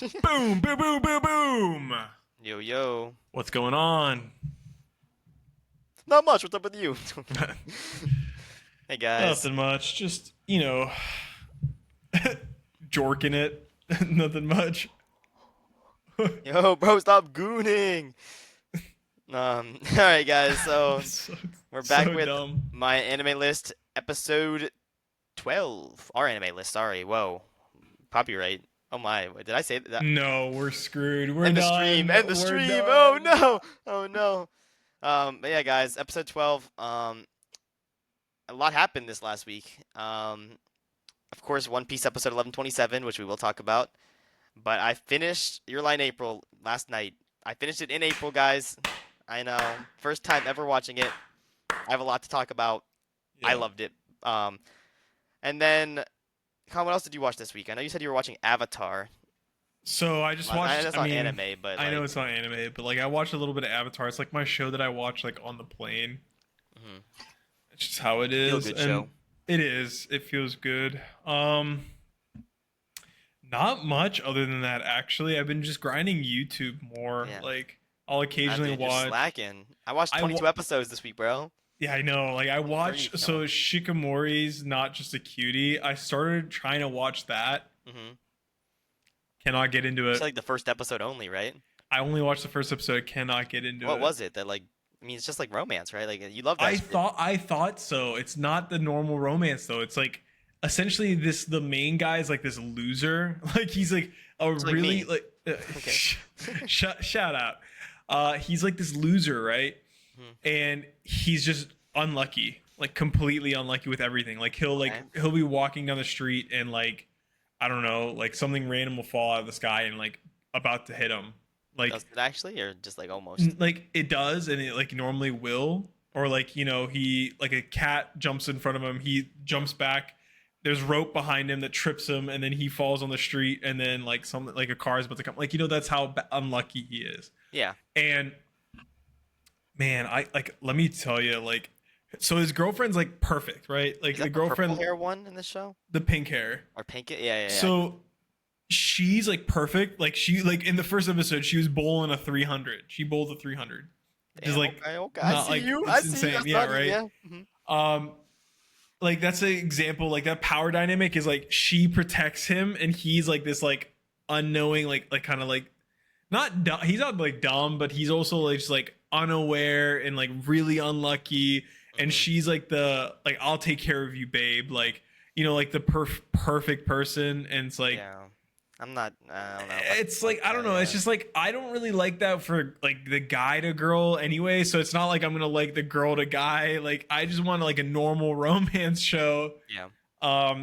Boom, boom, boom, boom, boom. Yo, yo. What's going on? Not much. What's up with you? Hey, guys. Nothing much. Just, jorking it. Nothing much. Yo, bro, stop gooning. All right, guys. So we're back with dumb. my anime list, episode 12. Our anime list. Sorry. Whoa. Copyright. Oh my. Did I say that? No, we're screwed. We're End the done. stream. End the We're stream. done. Oh no. Oh no. But yeah, guys. Episode 12. A lot happened this last week. Of course, One Piece episode 1127, which we will talk about. But I finished Your Lie in April last night. I finished it in April, guys. I know. First time ever watching it. I have a lot to talk about. Yeah. I loved it. And then, Con, what else did you watch this week? I know you said you were watching Avatar. So I just watched. I know it's not anime, but I know it's not anime, but I watched a little bit of Avatar. It's like my show that I watch on the plane. Mm-hmm. It's just how it is. Feel good show. It is. It feels good. Not much other than that. Actually, I've been just grinding YouTube more. Yeah. I'll occasionally You're watch. slacking. I watched 22 episodes this week, bro. Yeah, I know. I watch. So Shikamori's Not Just a Cutie. I started trying to watch that. Mm-hmm. Cannot get into it. It's the first episode only, right? I only watched the first episode. Cannot get into it. What was it that it's just romance, right? You love that. I thought so. It's not the normal romance though. It's essentially the main guy is this loser. He's a really okay. shout out. He's this loser, right? Mm-hmm. And he's just unlucky, completely unlucky with everything. He'll be walking down the street and I don't know, something random will fall out of the sky and about to hit him. Does it actually, or just almost? It does, and it normally will, or he a cat jumps in front of him, he jumps back. There's rope behind him that trips him, and then he falls on the street, and then a car is about to come. That's how unlucky he is. Yeah. And man, I let me tell you, so his girlfriend's perfect, right? Is that the girlfriend, the purple hair one in this show, the pink hair or pink? Yeah. So she's perfect. She in the first episode, she was bowling a 300. She bowled a 300. Damn, okay. I see you. I see insane. you. Yeah, right. Yeah. Mm-hmm. That's an example. That power dynamic is she protects him, and he's this unknowing, kind of not dumb. He's not dumb, but he's also just unaware and really unlucky. Mm-hmm. And she's the I'll take care of you, babe. The perfect person, and it's yeah. I don't know. It's I don't know. It's just I don't really like that for the guy to girl anyway. So it's not I'm gonna like the girl to guy. I just want a normal romance show. Yeah.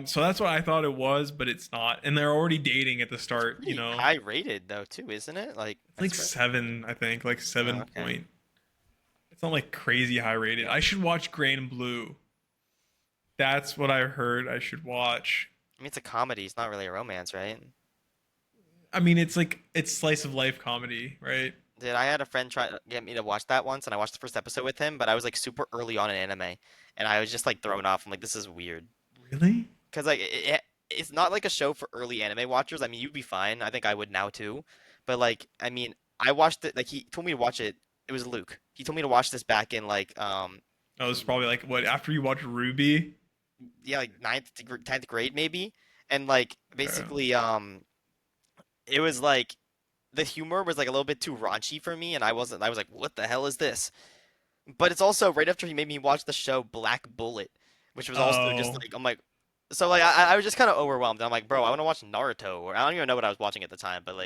So that's what I thought it was, but it's not. And they're already dating at the start. High rated though too, isn't it? It's 7, I think. 7 Oh, okay. point. It's not crazy high rated. I should watch Grey and Blue. That's what I heard I should watch. I mean, it's a comedy. It's not really a romance, right? I mean, it's slice of life comedy, right? Dude, I had a friend try to get me to watch that once, and I watched the first episode with him, but I was super early on in anime, and I was just thrown off. I'm this is weird. Really? Because it's not a show for early anime watchers. I mean, you'd be fine. I think I would now too. But I mean, I watched it. He told me to watch it. It was Luke. He told me to watch this back in Oh, it was probably what, after you watched Ruby? Yeah, 9th to 10th grade maybe, and basically it was the humor was a little bit too raunchy for me, and I was what the hell is this? But it's also right after he made me watch the show Black Bullet, which was also just I'm so I was just kind of overwhelmed. I'm bro, I want to watch Naruto, or I don't even know what I was watching at the time, but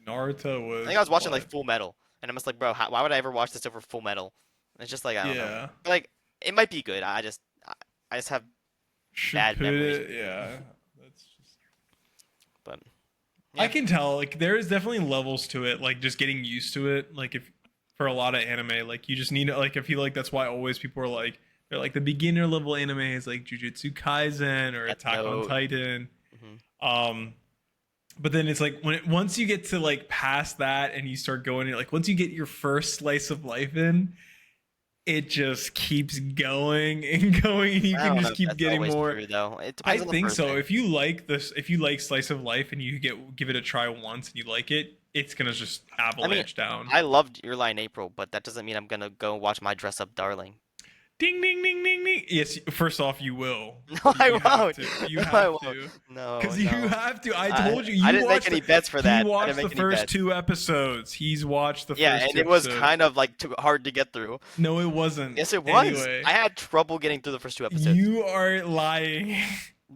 Naruto was. I think I was watching Full Metal, and I'm just bro, why would I ever watch this over Full Metal? And it's just I don't know. But it might be good. I just have bad memories. Yeah, that's just. But yeah. I can tell there is definitely levels to it. Just getting used to it. If for a lot of anime, you just need to I feel that's why always people are they're the beginner level anime is Jujutsu Kaisen or Attack on Titan. Mm-hmm. But then it's once you get to past that and you start going once you get your first slice of life in, it just keeps going and going, and you I can don't know just if keep that's getting always more. true though. It I depends on the think so. person. If you like this, if you like slice of life and you give it a try once and you like it, it's gonna just I mean, avalanche down. I loved Your Lie in April, but that doesn't mean I'm gonna go watch My Dress Up Darling. Ding ding ding ding ding. Yes, first off, you will. No, I You have won't. to. You No, I have won't. to. No, Because you no. have to. I I told you. I You didn't make watched any bets for He that. I didn't watched the make any first bets. 2 episodes. He's watched the Yeah, first and two it was episodes. kind of like too hard to get through. No, it wasn't. Yes, it was. Anyway, I had trouble getting through the first 2 episodes. you are lying.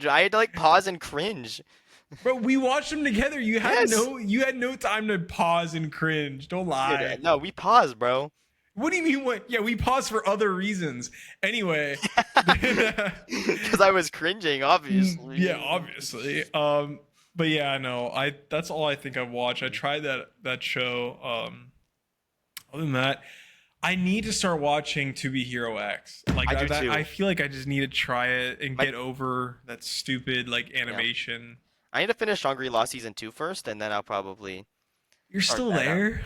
I had to like pause and cringe. Bro, we watched them together. Yes. You had no time to pause and cringe. Don't lie. Dude, no, we paused, bro. What do you mean what? Yeah, we paused for other reasons. Anyway. Because I was cringing, obviously. Yeah, obviously. But yeah, no, that's all I think I've watched. I tried that show. Other than that, I need to start watching To Be Hero X. Like I do too. I feel like I just need to try it and My- get over that stupid like animation. I need to finish Shangri-La season 2 first, and then I'll probably You're start still that up. there?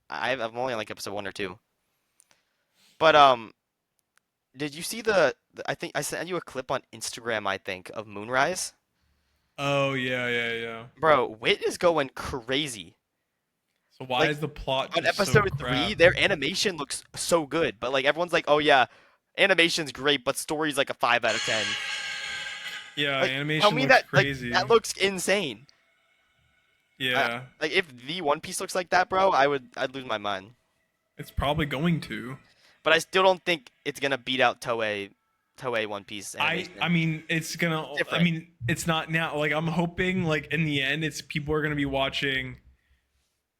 I'm only on like episode 1 or 2. But did you see I think I sent you a clip on Instagram, I think, of Moonrise? Oh yeah. Bro, Wit is going crazy. So why Like, is the plot On just so episode 3, crap? their animation looks so good, but like everyone's like, "Oh yeah, animation's great, but story's like a 5 out of 10." Yeah, Like, animation tell me looks that crazy. that looks insane. Yeah, Like if the One Piece looks like that, bro, I'd lose my mind. it's probably going to. But I still don't think it's gonna beat out Toei One Piece animation. I mean it's gonna Different. I mean it's not now, like I'm hoping like in the end it's people are gonna be watching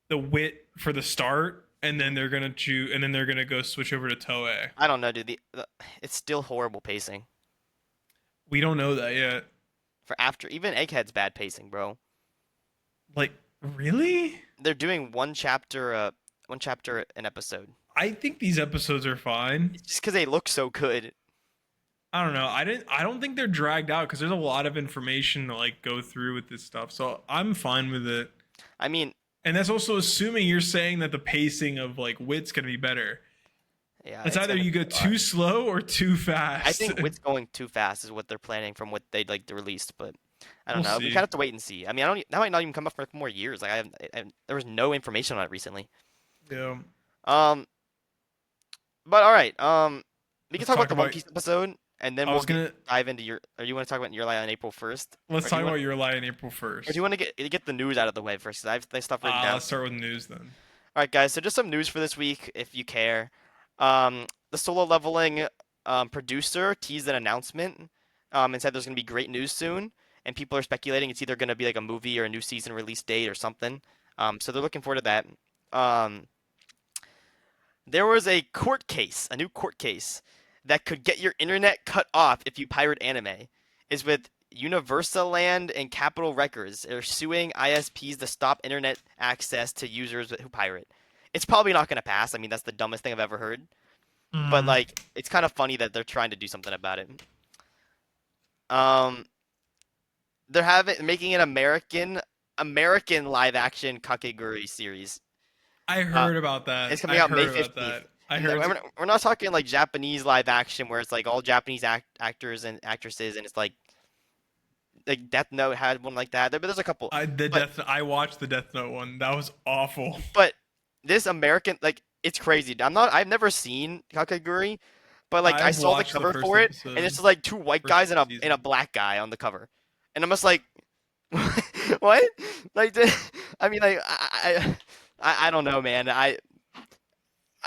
the Wit for the start and then they're gonna choose and then they're gonna go switch over to Toei. I don't know, dude. It's still horrible pacing We don't know that yet. for after even Egghead's bad pacing, bro. Like really? They're doing one chapter an episode. I think these episodes are fine. It's just because they look so good. I don't know. I don't think they're dragged out because there's a lot of information to like go through with this stuff. So I'm fine with it. I mean, And that's also assuming you're saying that the pacing of like Wit's gonna be better. yeah, It's either gonna you be go a lot. too slow or too fast. I think Wit's going too fast is what they're planning from what they like released, but I don't We'll know. We see. kind of have to wait and see. I mean, I don't. That might not even come up for more years. Like there was no information on it recently. Yeah. Um, but all right. We can Let's talk about talk the One about- Piece episode, and then I we'll was gonna dive into your. Or you want to talk about Your Lie on April 1st? let's Or do talk you about want- Your Lie in April first. Or do you want to get the news out of the way first? 'Cause I have the stuff written down. Let's start with news then. All right, guys. So just some news for this week, if you care. The Solo Leveling producer teased an announcement and said there's going to be great news soon. And people are speculating it's either going to be like a movie or a new season release date or something. So they're looking forward to that. There was a new court case that could get your internet cut off if you pirate anime. Is with Universaland and Capitol Records. They're suing ISPs to stop internet access to users who pirate. It's probably not going to pass. I mean, that's the dumbest thing I've ever heard. But like, it's kind of funny that they're trying to do something about it. They're making an American live action Kakegurui series. I heard about that. It's coming I out May heard about 15th. that. I And heard. we're not talking like Japanese live action where it's like all Japanese actors and actresses and it's like Death Note had one like that. But there's a couple. I watched the Death Note one. That was awful. But this American, like, it's crazy. I've never seen Kakegurui, but like I I've saw the watched the cover first for it, episode. and it's just like two white First guys and season. a black guy on the cover, and I'm just like, what? Like, I mean, like, I don't know, man. I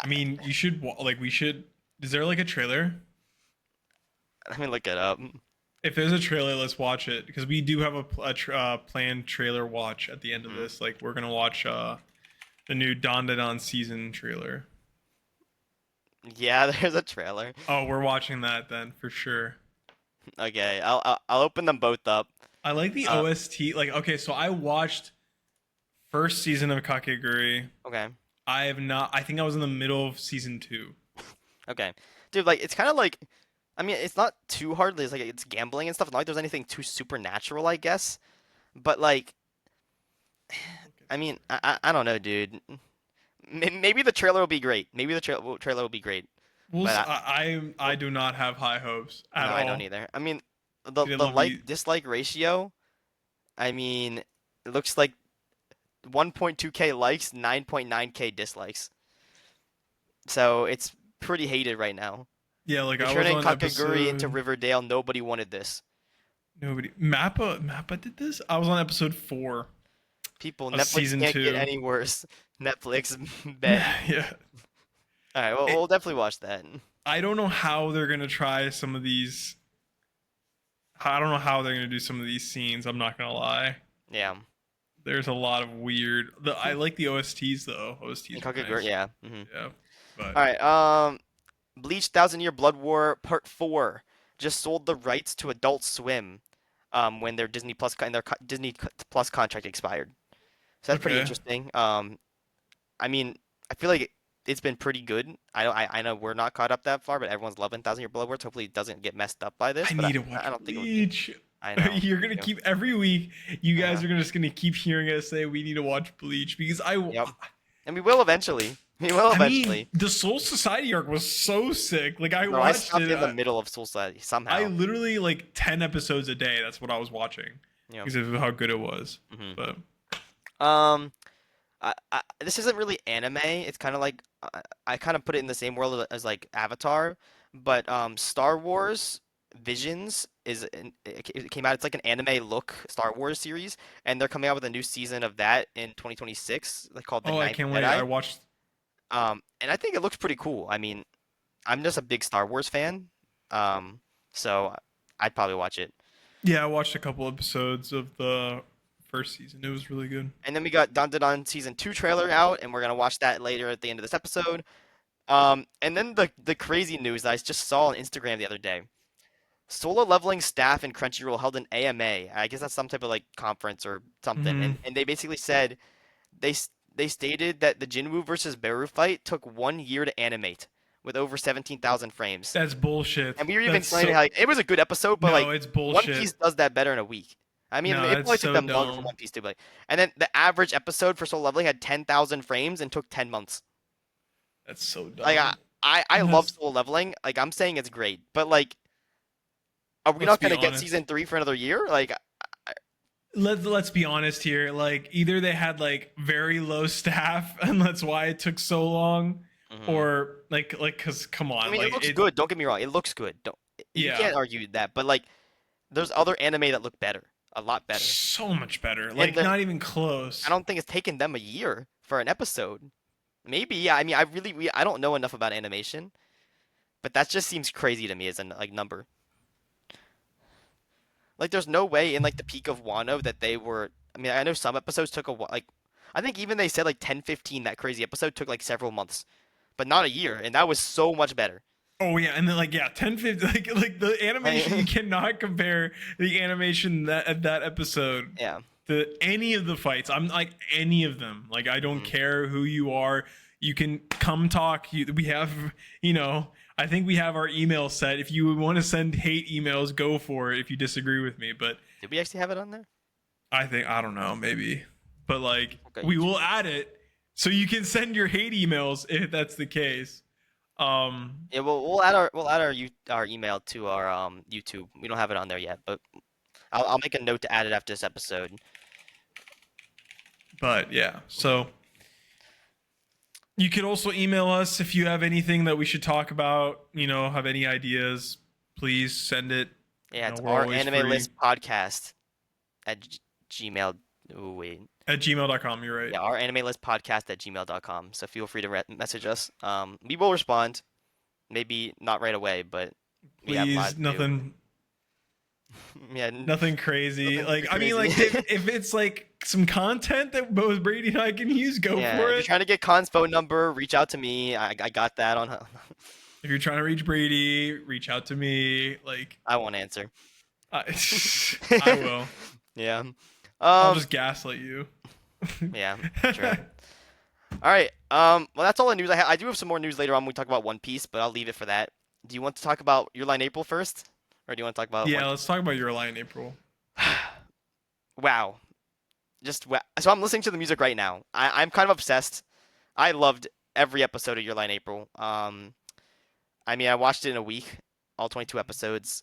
mean, you should like we should. Is there like a trailer? Let me look it up. If there's a trailer, let's watch it because we do have a planned trailer watch at the end of this. Like we're gonna watch the new Dandadan season trailer. Yeah, there's a trailer. Oh, we're watching that then for sure. Okay, I'll open them both up. I like the OST. Like, okay, so I watched first season of Kakegurui. Okay, I have not. I think I was in the middle of season 2. okay, dude. Like, it's kind of like, I mean, it's not too hard. It's like it's gambling and stuff. Not like there's anything too supernatural, I guess. But like, I mean, I don't know, dude. Maybe the trailer will be great. Maybe the trailer will be great. But I do not have high hopes at no, all. I don't either. I mean, the They the love you. like dislike ratio. I mean, it looks like 1.2K likes, 9.9K dislikes. So it's pretty hated right now. Yeah, like You're I was turning on Kakegurui into episode. Riverdale. Nobody wanted this. Nobody. Mappa did this. I was on episode 4 People, of Netflix season can't get 2. any worse. Netflix, bet. Yeah. All right, well, It, we'll definitely watch that. I don't know how they're gonna try some of these. I don't know how they're gonna do some of these scenes. I'm not gonna lie. Yeah. There's a lot of weird. I like the OSTs though. And OSTs are Kakegurui, nice. yeah. Yeah, but All right. Bleach Thousand Year Blood War Part 4 just sold the rights to Adult Swim when their Disney Plus Disney Plus contract expired. So that's pretty okay. interesting. I mean, I feel like it's been pretty good. I know we're not caught up that far, but everyone's loving Thousand Year Blood War. So hopefully it doesn't get messed up by this, I but need to watch I don't think it would be. Bleach. I know. You're gonna Yep. keep every week. You I guys know. are just gonna keep hearing us say we need to watch Bleach because Yep. And we will eventually. We will I eventually. mean, the Soul Society arc was so sick. Like I Bro, I watched stopped it. in the middle of Soul Society I somehow. literally like 10 episodes a day. That's what I was watching Yep. because of how good it was. hmm But Um, this isn't really anime. It's kind of like I kind of put it in the same world as like Avatar, but Star Wars Visions it came out. It's like an anime look Star Wars series, and they're coming out with a new season of that in 2026. They called The oh, I Ninth can't wait. I Jedi. watched. And I think it looks pretty cool. I mean, I'm just a big Star Wars fan, so I'd probably watch it. Yeah, I watched a couple episodes of the first season. It was really good. And then we got Dandadan season 2 trailer out, and we're gonna watch that later at the end of this episode. And then the crazy news that I just saw on Instagram the other day. Solo Leveling staff and Crunchyroll held an AMA. I guess that's some type of like conference or something. Hmm. And they basically said they stated that the Jinwoo versus Beru fight took 1 year to animate with over 17,000 frames. That's bullshit. And we were even That's saying so. like it was a good episode, but like No, it's One bullshit. Piece does that better in a week. I mean, No, it that's probably took so them longer for dumb. One Piece to like. And then the average episode for Solo Leveling had 10,000 frames and took 10 months. That's so Like dumb. I And love that's Solo Leveling. Like I'm saying it's great, but like are we let's not be gonna get honest. season 3 for another year? Like Let's be honest here. Like either they had like very low staff and that's why it took so long, mhm. or like because come I on, mean, it like looks it. good. Don't get me wrong. It looks good. Don't you Yeah, can't argue that. But like there's other anime that look better, a lot better. so much better. And Like not even close. I don't think it's taken them a year for an episode. Maybe, yeah. I mean, I don't know enough about animation, but that just seems crazy to me as a like number. Like, there's no way in like the peak of Wano that they were. I mean, I know some episodes took like, I think even they said like 10, 15, that crazy episode took like several months, but not a year, and that was so much better. Oh yeah, and then like yeah, 10, 50, like the animation you cannot compare the animation that episode Yeah. to any of the fights. I'm like any of them. Like I don't Mhm. care who you are. You can come talk. We have, I think we have our email set. If you want to send hate emails, go for it. If you disagree with me, but Did we actually have it on there? I don't know, maybe, but like Okay. we will add it so you can send your hate emails if that's the case. Yeah, we'll add our email to our YouTube. We don't have it on there yet, but I'll make a note to add it after this episode. But yeah, so you could also email us if you have anything that we should talk about. Have any ideas? Please send it. Yeah, it's We're our always Anime free. List Podcast at Gmail. Oh, wait. At gmail.com. You're right. Yeah, our Anime List Podcast at gmail.com. So feel free to message us. We will respond. Maybe not right away, but we have Please, live too. nothing. Yeah, Nothing crazy. Nothing Like too I mean, like crazy. if it's like some content that both Brady and I can use, go yeah. for If you're it. trying to get Khan's phone number, reach out to me. I got that on. If you're trying to reach Brady, reach out to me. Like I won't answer. I, I will. Yeah. I'll just gaslight you. Yeah. True. All right. Well, that's all the news I have. I do have some more news later on when we talk about One Piece, but I'll leave it for that. Do you want to talk about Your Line April first, or do you want to talk about? Yeah, let's talk about Your Lie in April. Wow. Just wow. So I'm listening to the music right now. I'm kind of obsessed. I loved every episode of Your Line April. I mean, I watched it in a week, all 22 episodes.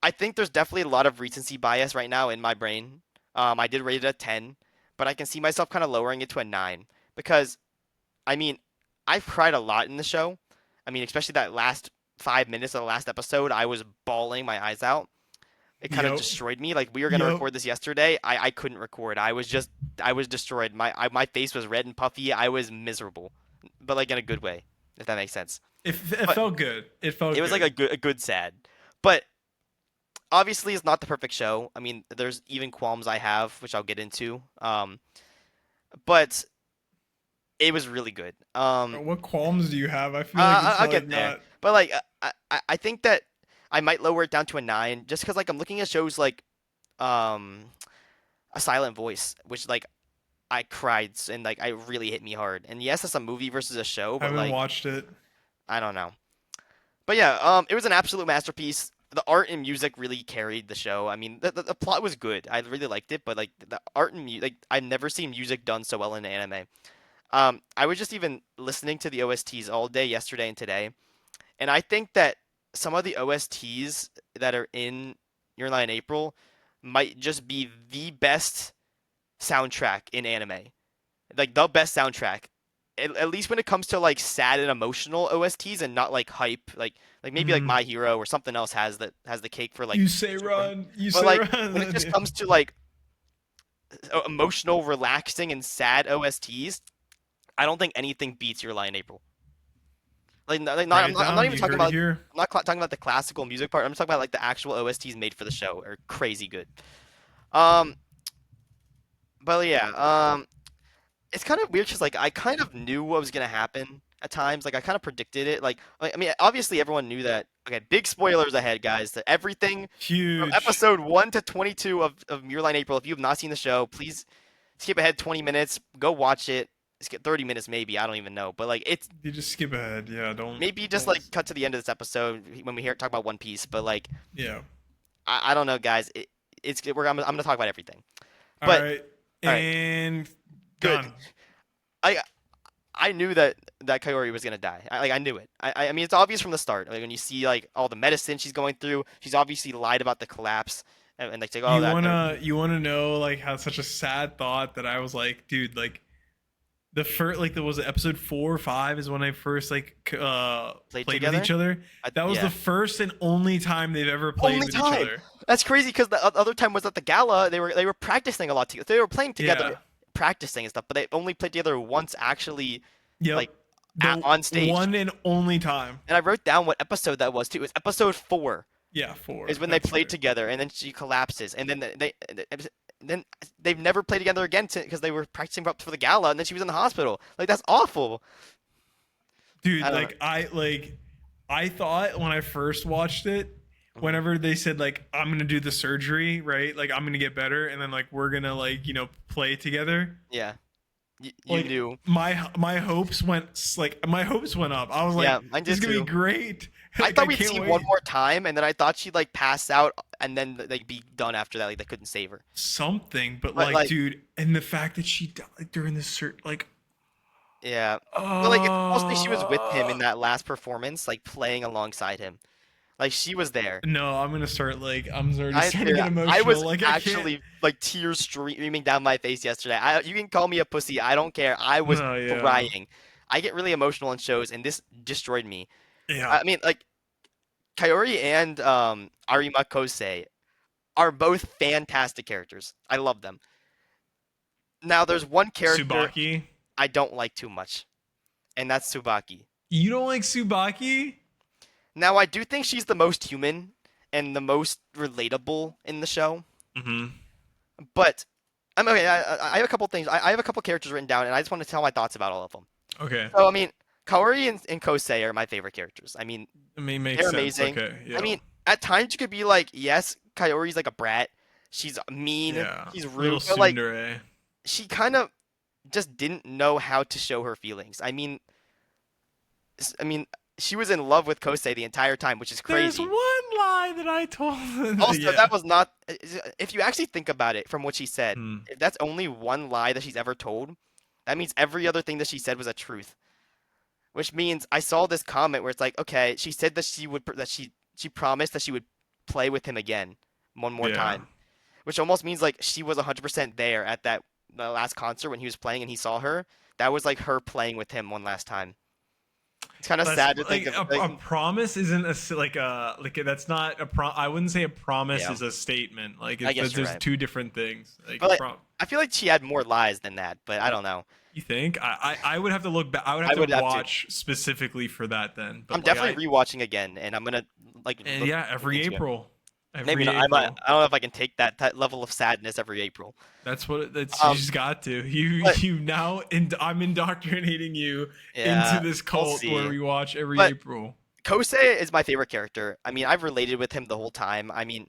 I think there's definitely a lot of recency bias right now in my brain. I did rate it a 10, but I can see myself kind of lowering it to a 9 because, I mean, I've cried a lot in the show. I mean, especially that last 5 minutes of the last episode, I was bawling my eyes out. It kind of Yep. destroyed me. Like we were gonna Yep. record this yesterday, I couldn't record. I was destroyed. My face was red and puffy. I was miserable, but like in a good way, if that makes sense. It But felt good. It felt it was like good. a good sad. But obviously, it's not the perfect show. I mean, there's even qualms I have, which I'll get into. But it was really good. What qualms do you have? I feel like it's I'll like get there. not. But like, I think that I might lower it down to a 9, just because like I'm looking at shows like um, A Silent Voice, which like I cried and like I really hit me hard. And yes, it's a movie versus a show, I but haven't like watched it. I don't know. But yeah, it was an absolute masterpiece. The art and music really carried the show. I mean, the plot was good. I really liked it, but like the art and like I've never seen music done so well in an anime. I was just even listening to the OSTs all day yesterday and today, and I think that some of the OSTs that are in Your Lie in April might just be the best soundtrack in anime. Like the best soundtrack. At least when it comes to like sad and emotional OSTs and not like hype, like maybe like Hmm. My Hero or something else has the cake for like You say super. run. You But say like when it run. just comes to like emotional, relaxing, and sad OSTs, I don't think anything beats Your Lie in April. Like not, Write I'm it not, I'm not down. even You talking heard it about here. talking about the classical music part. I'm just talking about like the actual OSTs made for the show are crazy good. Um, but yeah, it's kind of weird because like I kind of knew what was gonna happen at times. Like I kind of predicted it. I mean, obviously everyone knew that. Okay, big spoilers ahead, guys. That everything from Huge. episode 1 to 22 of Muirline April. If you have not seen the show, please skip ahead 20 minutes. Go watch it. Skip 30 minutes maybe. I don't even know. But like it's You just skip ahead. Yeah. maybe just Don't. like cut to the end of this episode when we hear talk about One Piece. But like Yeah. I don't know, guys. I'm gonna talk about everything. All But right. all right, And good. done. I I knew that Kaori was gonna die. I knew it. I mean, it's obvious from the start. Like when you see like all the medicine she's going through, she's obviously lied about the collapse, and like, oh, You that. wanna you wanna know like how such a sad thought that I was like, dude, like the first like there was episode 4 or 5 is when I first like Played played with together. each other. That was the Yeah, first and only time they've ever played only with each time. other. That's crazy because the other time was at the gala. They were practicing a lot together. They were playing together, Yeah. practicing and stuff, but they only played together once actually, Yep. like The on stage. one and only time. And I wrote down what episode that was too. It was episode 4. Yeah, 4. Is when they That's played right. together, and then she collapses, and then then they've never played together again because they were practicing up for the gala, and then she was in the hospital. Like that's awful. I Dude, don't know. I thought when I first watched it, Mhm. whenever they said like I'm gonna do the surgery, right? Like I'm gonna get better, and then like we're gonna like play together. Yeah, you Like knew. my hopes went up. I was like, Yeah, mine this is did gonna be too. great. I Like thought I we'd can't see one wait. more time, and then I thought she'd like pass out, and then like be done after that. Like they couldn't save her. Something, but But like, like, dude, and the fact that she died like, during the like, yeah. But like, it's mostly she was with him uh, in that last performance, like playing alongside him. Like she was there. no, I'm already I starting to get I emotional. was Like I can't. actually like tears streaming down my face yesterday. You can call me a pussy. I don't care. I was No, yeah, crying. I get really emotional in shows, and this destroyed me. yeah. I mean, like Kaori and Arima Kosei are both fantastic characters. I love them. Now, there's one character Tsubaki. I don't like too much, and that's Tsubaki. You don't like Tsubaki? Now, I do think she's the most human and the most relatable in the show. Mm-hmm. But I'm okay. I have a couple things. I have a couple characters written down, and I just want to tell my thoughts about all of them. Okay. So I mean, Kaori and Kosei are my favorite characters. I mean, I mean, makes they're sense. amazing. Okay. I Yeah. mean, at times you could be like, yes, Kaori's like a brat. She's mean. Yeah. She's Little rude. But like, tsundere. she kind of just didn't know how to show her feelings. I mean, she was in love with Kosei the entire time, which is There's crazy. one lie that I told. Also, Yeah. that was not. If you actually think about it, from what she said, Hmm. if that's only one lie that she's ever told, that means every other thing that she said was a truth, which means I saw this comment where it's like, okay, she said that she promised that she would play with him again one more Yeah. time, which almost means like she was 100% there at the last concert when he was playing and he saw her. That was like her playing with him one last time. It's kind of That's sad to think like of. a promise isn't like that's not a I wouldn't say a promise Yeah, is a statement. Like I guess you're there's right. two different things. Like But like, I feel like she had more lies than that, but I don't know. you think I would have to look back. I would have I to would have to. watch specifically for that then. I'm But like definitely rewatching again, and I'm gonna like and look yeah, every into it. April, Maybe every not. I might. April. I don't know if I can take that level of sadness every April. That's what that's you Um, just got to but you now and I'm indoctrinating you into yeah, this we'll cult where see. we watch every But April. Kosei is my favorite character. I mean, I've related with him the whole time. I mean,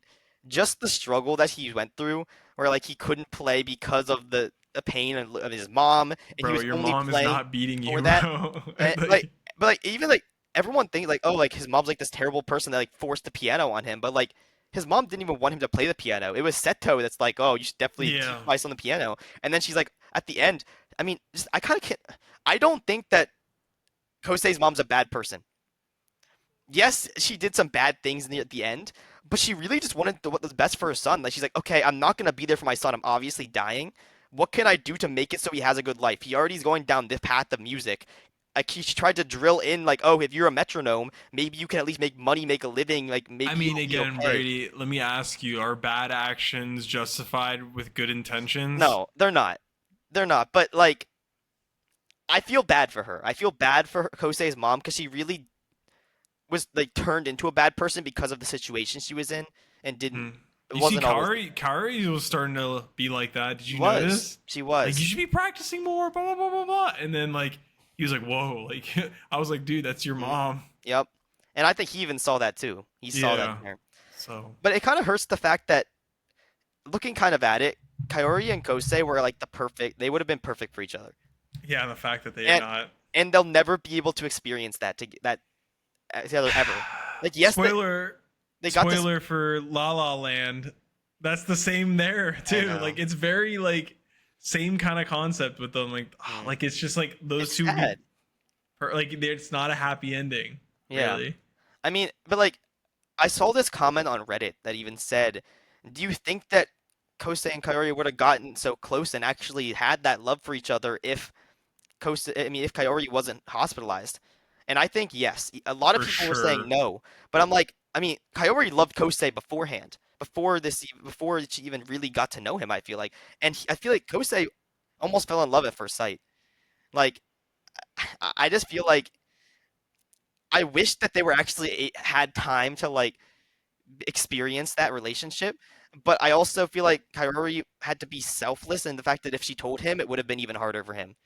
just the struggle that he went through, where like he couldn't play because of the pain of his mom, and he Bro, was your only mom is playing not beating for you, that. bro. And, Like, but like even like everyone thinks like, oh, like his mom's like this terrible person that like forced the piano on him, but like his mom didn't even want him to play the piano. It was Seto that's like, oh, you should definitely teach yeah. Vice on the piano. And then she's like, at the end, I mean, just, I kind of can't. I don't think that Kosei's mom's a bad person. Yes, she did some bad things at the end, but she really just wanted what was best for her son. Like she's like, okay, I'm not gonna be there for my son. I'm obviously dying. What can I do to make it so he has a good life? He already is going down this path of music. Like she tried to drill in, like, oh, if you're a metronome, maybe you can at least make money, make a living. Like maybe I mean, you'll be again, okay. Brady, let me ask you, are bad actions justified with good intentions? No, they're not. They're not. But like, I feel bad for her. I feel bad for Kosei's mom because she really was like turned into a bad person because of the situation she was in and didn't. Hmm. It You see, wasn't always. Kari was starting to be like that. Did She you was. notice? She Like, you was. should be practicing more, blah, blah, blah, blah, blah. And then, like, he was like, whoa. Like, I was like, dude, that's your Mhm. mom. Yep. And I think he even saw that too. He saw that Yeah. in her. So, But it kind of hurts the fact that looking kind of at it, Kaori and Kosei were like the perfect. They would have been perfect for each other, yeah, the fact that they are and not. they'll never be able to experience that together ever. Like yes, Spoiler, they got this. spoiler for La La Land. That's the same there, I too. know. Like, it's very, like, same kind of concept with them. Like, Mm. like it's just like those It's two sad. like it's not a happy ending, Yeah. really. I mean, but like I saw this comment on Reddit that even said, "Do you think that Kosei and Kaori would have gotten so close and actually had that love for each other if if Kaori wasn't hospitalized?" And I think yes. A lot of For people were saying sure. no, but I'm like, I mean, Kaori loved Kosei beforehand, before she even really got to know him. I feel like, and I feel like Kosei almost fell in love at first sight. Like, I just feel like I wish that they were actually had time to like experience that relationship. But I also feel like Kaori had to be selfless in the fact that if she told him, it would have been even harder for him.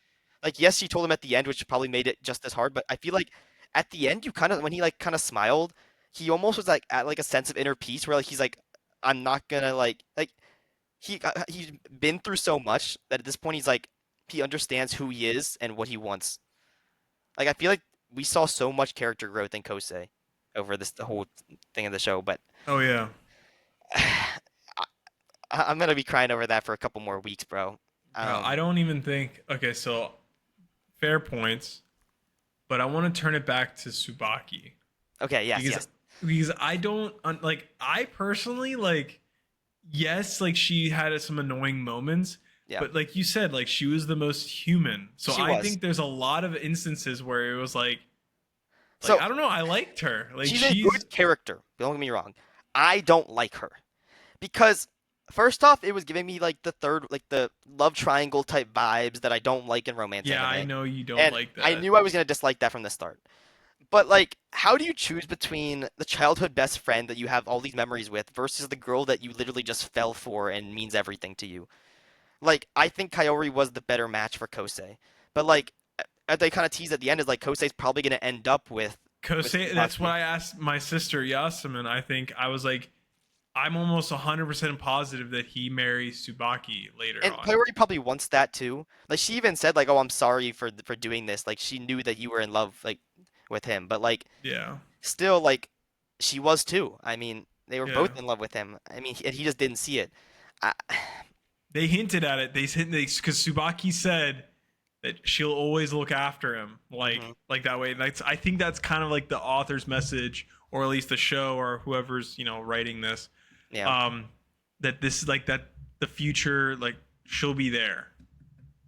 Like, yes, she told him at the end, which probably made it just as hard. But I feel like at the end, you kind of when he like kind of smiled, he almost was like at like a sense of inner peace where like he's like, I'm not gonna like he's been through so much that at this point he's like he understands who he is and what he wants. Like I feel like we saw so much character growth in Kosei over this the whole thing of the show, but Oh yeah. I'm gonna be crying over that for a couple more weeks, bro. Bro, I don't even think. Okay, so fair points, but I want to turn it back to Subaki Okay, yes, because yes, I don't like. I personally like. Yes, like she had some annoying moments, yeah. but like you said, like she was the most human. So She I was. think there's a lot of instances where it was like So I don't know. I liked her. Like she's a she's good character. Don't get me wrong. I don't like her because first off, it was giving me like the third, like the love triangle type vibes that I don't like in romance yeah. I anime, know you don't and like I that. knew I was gonna dislike that from the start. But like, how do you choose between the childhood best friend that you have all these memories with versus the girl that you literally just fell for and means everything to you? Like, I think Kaori was the better match for Kosei. But like, they kind of tease at the end is like Kosei's probably gonna end up with Kosei, that's what Tsubaki. I asked my sister Yasemin. I think I was like, I'm almost 100% positive that he marries Tsubaki later And on. Kaori probably wants that too. Like, she even said like, "Oh, I'm sorry for doing this." Like, she knew that you were in love like with him, but like, Yeah, still like, she was too. I mean, they were yeah. both in love with him. I mean, and he just didn't see it. I, They hinted at it. They said because Tsubaki said that she'll always look after him, Hmm. like that way. That's I think that's kind of like the author's message, or at least the show, or whoever's writing this, Yeah. um, that this is like that the future, like she'll be there,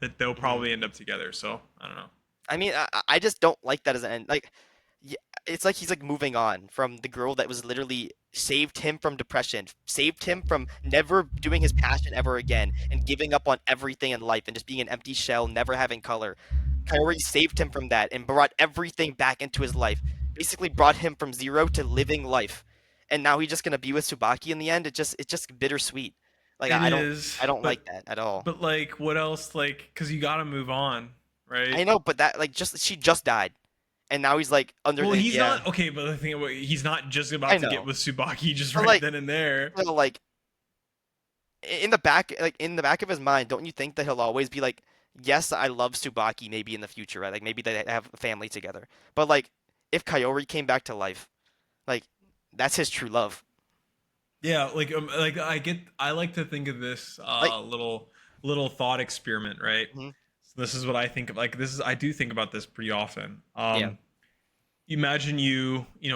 that they'll Hmm. probably end up together. So I don't know. I mean, I just don't like that as an end. Like, it's like he's like moving on from the girl that was literally saved him from depression, saved him from never doing his passion ever again, and giving up on everything in life and just being an empty shell, never having color. Kaori saved him from that and brought everything back into his life. Basically brought him from zero to living life. And now he's just gonna be with Tsubaki in the end. It's just bittersweet. Like It I don't is, I don't like that at all. like what else? Like, because you got to move on, right? I know, but that like just she just died. And now he's like under Well, the he's yeah, not okay, but the thing about he's not just I about to get know. with Subaki just But right like then and there. like in the back of his mind, don't you think that he'll always be like, yes, I love Tsubaki maybe in the future, right? Like maybe they have a family together. But like if Kaori came back to life, like that's his true love. Yeah, like I like to think of this Like little thought experiment, right? mhm, So this is what I think of. Like this is I do think about this pretty often. yeah. Imagine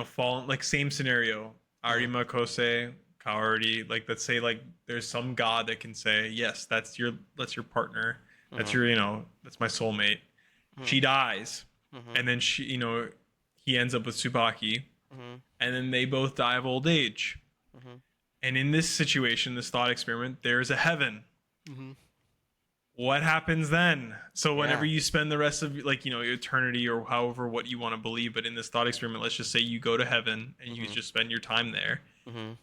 fall like same scenario. Mhm, Arima Kose, Kaori, like let's say like there's some god that can say, yes, that's your partner. That's mhm, that's my soulmate. mhm, She dies, mhm, and then he ends up with Tsubaki, mhm, and then they both die of old age. mhm, And in this situation, this thought experiment, there's a heaven. mhm. What happens then? So whenever Yeah. you spend the rest of eternity, or however what you want to believe, but in this thought experiment, let's just say you go to heaven and you Mhm, just spend your time there. mhm.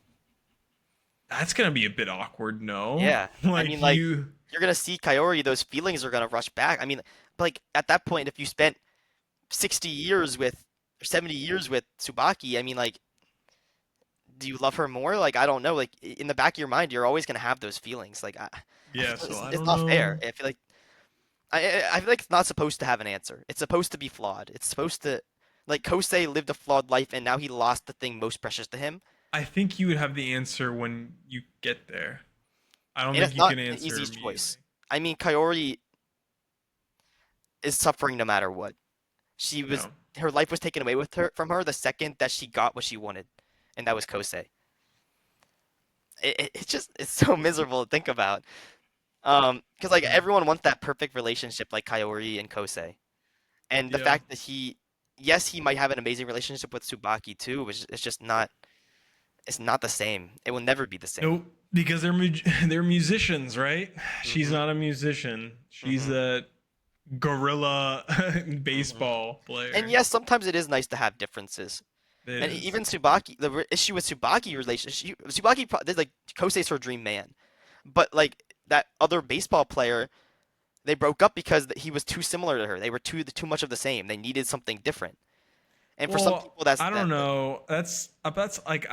That's gonna be a bit awkward, no? Yeah. I mean Like like you, you're gonna see Kaori, those feelings are gonna rush back. I mean, like at that point, if you spent 60 years with or 70 years with Tsubaki, I mean like do you love her more? Like I don't know. Like in the back of your mind, you're always gonna have those feelings. Like I yeah. feel So I it's don't not fair. know. I feel like I feel like it's not supposed to have an answer. It's supposed to be flawed. It's supposed to like Kosei lived a flawed life and now he lost the thing most precious to him. I think you would have the answer when you get there. I don't And think it's you not can an answer easy choice. immediately. I mean, Kaori is suffering no matter what. She was No. her life was taken away with her from her the second that she got what she wanted, and that was Kosei. It's just it's so miserable to think about. Because like Mm. everyone wants that perfect relationship like Kaori and Kosei. And the Yeah. fact that yes, he might have an amazing relationship with Tsubaki too, which it's just not, it's not the same. It will never be the same. Nope. Because they're musicians, right? She's Hmm. not a musician. She's Hmm. a gorilla Hmm. baseball And player. yes, sometimes it is nice to have differences. It And is. even Tsubaki, issue with Tsubaki relationship, Tsubaki, like Kosei's her dream man, but like that other baseball player, they broke up because he was too similar to her. They were too much of the same. They needed something different. And for some Well, people, that's I don't that. know. That's like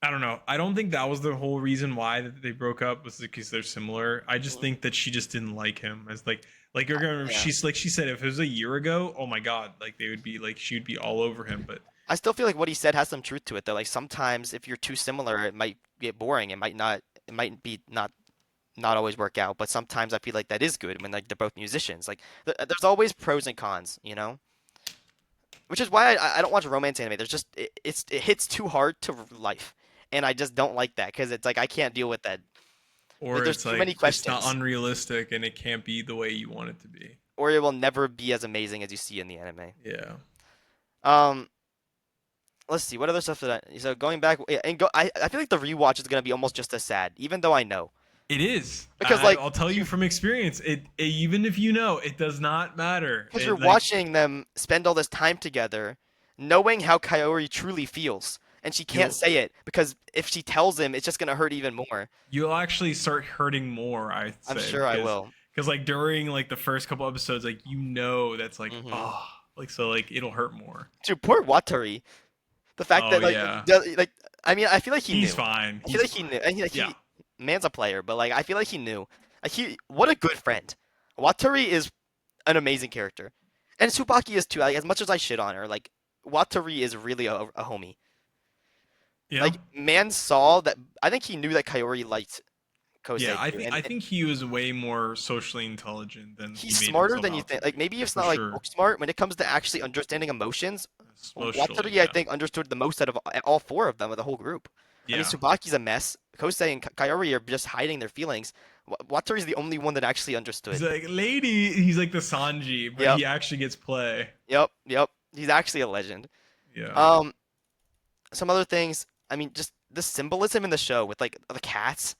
I don't know. I don't think that was the whole reason why that they broke up was because they're similar. I just Mhm. think that she just didn't like him as like you're gonna Yeah. she's like she said if it was a year ago, oh my god, like they would be like she would be all over him. But I still feel like what he said has some truth to it, though. Like sometimes if you're too similar, it might get boring. It might not. It might be not always work out. But sometimes I feel like that is good when like they're both musicians. Like there's always pros and cons, you know. Which is why I don't watch romance anime. There's just it hits too hard to life, and I just don't like that because it's like I can't deal with that. Like or there's it's too many like it's not questions, unrealistic and it can't be the way you want it to be. or it will never be as amazing as you see in the anime. Yeah. Um, let's see what other stuff did I. So going back yeah, and go, I feel like the rewatch is gonna be almost just as sad, even though I know It is. because like I'll tell you from experience. Even if you know, it does not matter. because you're watching them spend all this time together, knowing how Kaori truly feels, and she can't You'll say it because if she tells him, it's just gonna hurt even more. you'll actually start hurting more, I'd I'm say, sure I because will. like during like the first couple episodes, like that's like Hmm. like so like it'll hurt more. Dude, poor Watari. The fact Oh that like yeah, like I mean I feel like he he's knew. fine. I feel He's like he fine. knew. And Yeah. man's a player, but like I feel like he knew. Like he what a good friend. Watari is an amazing character, and Tsubaki is too. Like as much as I shit on her, like Watari is really a homie. Yeah. Like man saw that. I think he knew that Kaori liked Kosei Yeah, too, I and think he was way more socially intelligent than he he's made smarter himself than you out to think. be. Like maybe it's For not like sure. book smart when it comes to actually understanding emotions. Socially, Wataru, I yeah. think, understood the most out of all four of them, of the whole group. I mean, Yeah. Tsubaki's a mess. Kosei and Kaori are just hiding their feelings. Wataru's the only one that actually He's understood. like, lady, he's like the Sanji, but Yep, he actually gets play. yep. He's actually a legend. Yeah. Um, some other things. I mean, just the symbolism in the show with like the cats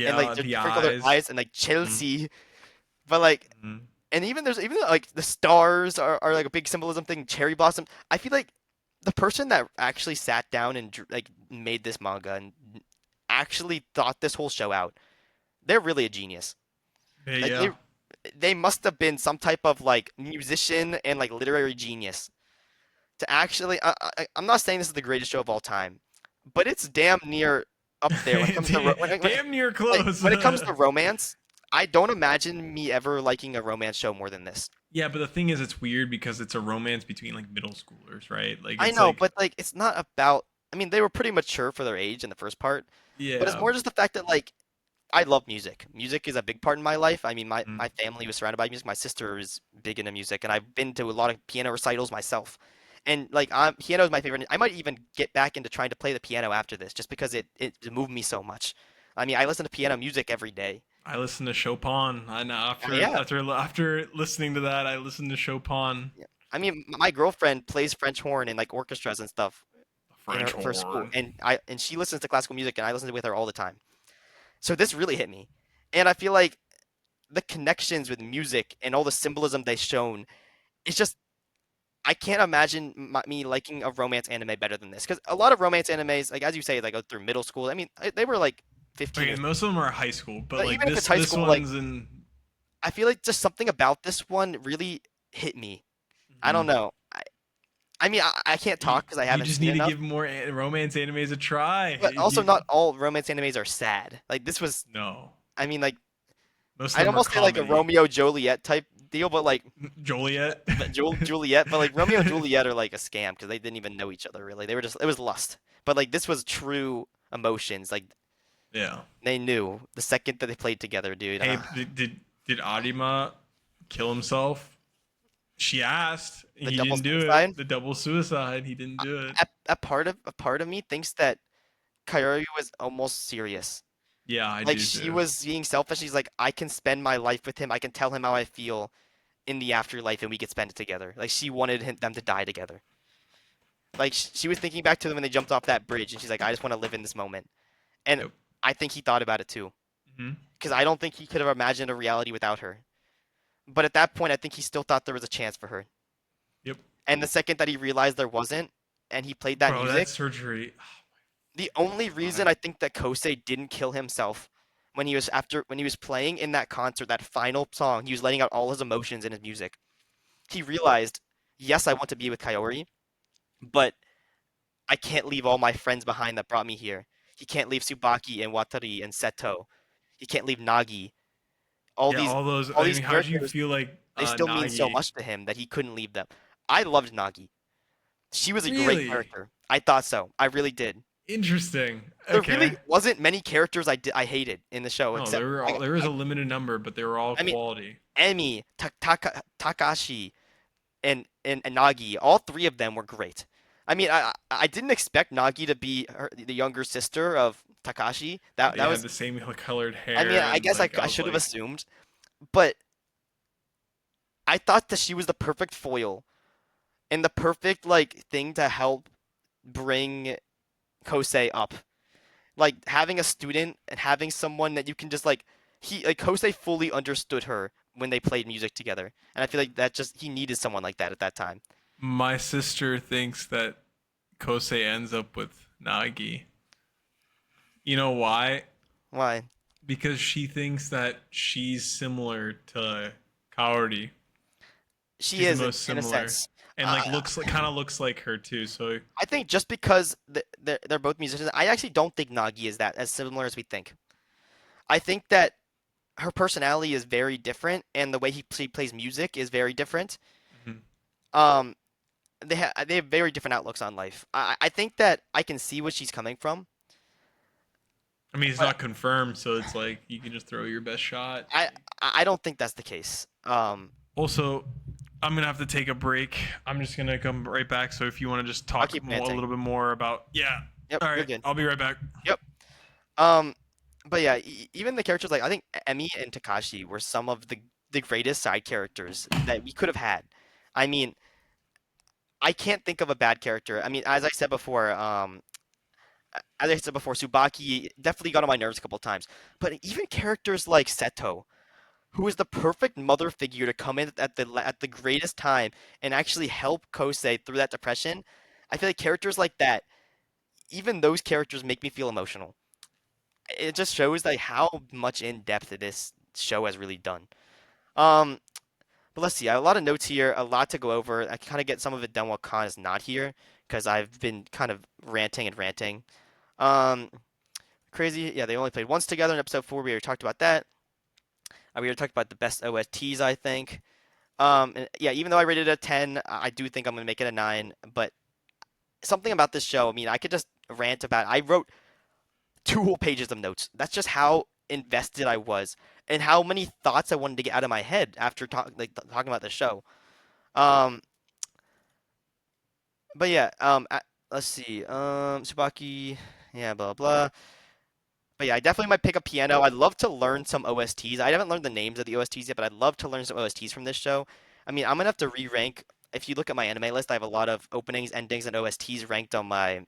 and like Yeah, their the different colored eyes. eyes and like Mm-hmm. Chelsea, but like and even like the stars are like a big symbolism thing. Cherry blossom. I feel like the person that actually sat down and like made this manga and actually thought this whole show out, they're really a genius. Like Yeah. they must have been some type of like musician and like literary genius to actually. I'm not saying this is the greatest show of all time, but it's damn near up there when it comes to Damn near like close. when it comes to romance. I don't imagine me ever liking a romance show more than this. Yeah, but the thing is, it's weird because it's a romance between like middle schoolers, right? Like I it's know, like, but like it's not about. I mean, they were pretty mature for their age in the first part, but it's yeah. more just the fact that like I love music. Music is a big part in my life. I mean, Mm. my family was surrounded by music. My sister is big into music, and I've been to a lot of piano recitals myself. And like, piano is my favorite. I might even get back into trying to play the piano after this, just because it moved me so much. I mean, I listen to piano music every day. I listen to Chopin. I know Yeah. after listening to that, I listen to Chopin. Yeah. I mean, my girlfriend plays French horn in like orchestras and stuff in French her school, horn. and she listens to classical music, and I listen to it with her all the time. So this really hit me, and I feel like the connections with music and all the symbolism they've shown, it's just I can't imagine me liking a romance anime better than this. Because a lot of romance animes, like as you say, they go through middle school. I mean, they were like 15 Okay, or most of them are high school, but but like even if it's high this school, like one's in. I feel like just something about this one really hit me. I don't Mhm. know. I mean, I can't talk because I You haven't just seen need to enough. give more romance animes a try. But also, not all romance animes are sad. Like this was, No, I mean, like most of I'd them are almost say like a comedy. Romeo Joliet type deal, but like Joliet. Juliet, but like Romeo and Juliet are like a scam because they didn't even know each other really. They were just it was lust. But like this was true emotions. Like Yeah. they knew the second that they played together, dude. Hey, did Arima kill himself? She asked. The He double didn't do it. suicide. The double suicide. He didn't do it. A part of me thinks that Kaori was almost serious. Yeah, I Like do she too. was being selfish. She's like, I can spend my life with him. I can tell him how I feel in the afterlife, and we could spend it together. Like she wanted them to die together. Like she was thinking back to them when they jumped off that bridge, and she's like, I just want to live in this moment. And Yep. I think he thought about it too, Hmm. because I don't think he could have imagined a reality without her. But at that point, I think he still thought there was a chance for her. Yep. And the second that he realized there wasn't, and he played that Bro, that music, surgery. the only Oh reason my I think that Kosei didn't kill himself when he was playing in that concert, that final song, he was letting out all his emotions in his music. He realized, yes, I want to be with Kaori, but I can't leave all my friends behind that brought me here. He can't leave Tsubaki and Watari and Seto. He can't leave Nagi. All Yeah, these all those. all I these mean, how do you characters, feel like they still mean so Nagi? much to him that he couldn't leave them. I loved Nagi. She was a great Really character. I thought so. I really did. interesting. There really Okay. wasn't many characters I hated in the show No, except there was a limited number, but they were all I mean quality. Emi, Takashi, and Nagi. All three of them were great. I mean, I didn't expect Nagi to be the younger sister of Takashi. They That had was the same colored I mean, hair, I and guess like I I was should have like, assumed, but I thought that she was the perfect foil and the perfect like thing to help bring Kosei up. Like having a student and having someone that you can just like Kosei fully understood her when they played music together. And I feel like that just he needed someone like that at that time. my sister thinks that Kosei ends up with Nagi. You know why? Why? Because she thinks that she's similar to Kaori. She She's the is most in a similar, sense. and Uh, like looks like kind of looks like her too. So I think just because they're both musicians, I actually don't think Nagi is that as similar as we think. I think that her personality is very different, and the way she plays music is very different. mhm. Um, they have very different outlooks on life. I think that I can see where she's coming from, I mean, it's But not confirmed, so it's like you can just throw your best shot. I I don't think that's the case. Also, I'm gonna have to take a break. I'm just gonna come right back. So if you want to just I'll talk keep more, a ranting. little bit more about, yeah. Yep, All you're right, good. I'll be right back. Yep. Um, but yeah, even the characters like I think Emi and Takashi were some of the greatest side characters that we could have had. I mean, I can't think of a bad character. I mean, as I said before, Tsubaki definitely got on my nerves a couple of times. But even characters like Seto, who is the perfect mother figure to come in at the greatest time and actually help Kosei through that depression, I feel like characters like that, even those characters make me feel emotional. It just shows like how much in depth this show has really done. Um, but let's see. I have a lot of notes here, a lot to go over. I can kind of get some of it done while Khan is not here because I've been kind of ranting and ranting. Um, Crazy. Yeah, they only played once together in episode 4. We already talked about that. We already talked about the best OSTs, I think. And yeah, even though I rated it a 10, I do think I'm gonna make it a 9. But something about this show, I mean, I could just rant about. I wrote 2 whole pages of notes. That's just how invested I was, and how many thoughts I wanted to get out of my head after talking about the show. Um, but yeah, let's see. Tsubaki, yeah, blah blah. But yeah, I definitely might pick up piano. I'd love to learn some OSTs. I haven't learned the names of the OSTs yet, but I'd love to learn some OSTs from this show. I mean, I'm gonna have to re-rank. If you look at my anime list, I have a lot of openings, endings, and OSTs ranked on my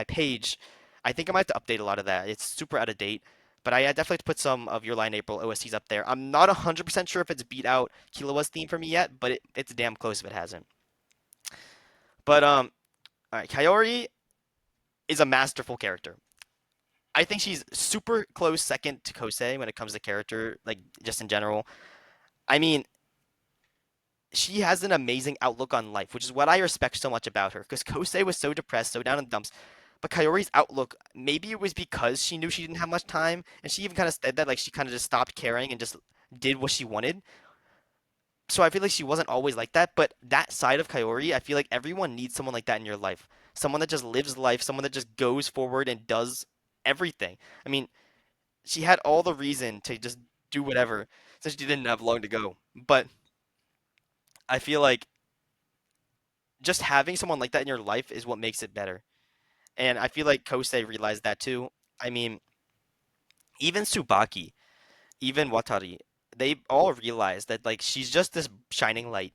page. I think I might have to update a lot of that. It's super out of date. But I definitely have to put some of Your Lie in April OSTs up there. I'm not 100% sure if it's beat out Kilowa's theme for me yet, but it's damn close if it hasn't. But all right, Kaori is a masterful character. I think she's super close second to Kosei when it comes to character, like just in general. I mean, she has an amazing outlook on life, which is what I respect so much about her. Because Kosei was so depressed, so down in the dumps. But Kaori's outlook, maybe it was because she knew she didn't have much time, and she even kind of said that, like she kind of just stopped caring and just did what she wanted. So I feel like she wasn't always like that, but that side of Kaori, I feel like everyone needs someone like that in your life. Someone that just lives life, someone that just goes forward and does everything. I mean, she had all the reason to just do whatever since she didn't have long to go. But I feel like just having someone like that in your life is what makes it better. And I feel like Kosei realized that too. I mean, even Tsubaki, even Watari, they all realized that like she's just this shining light.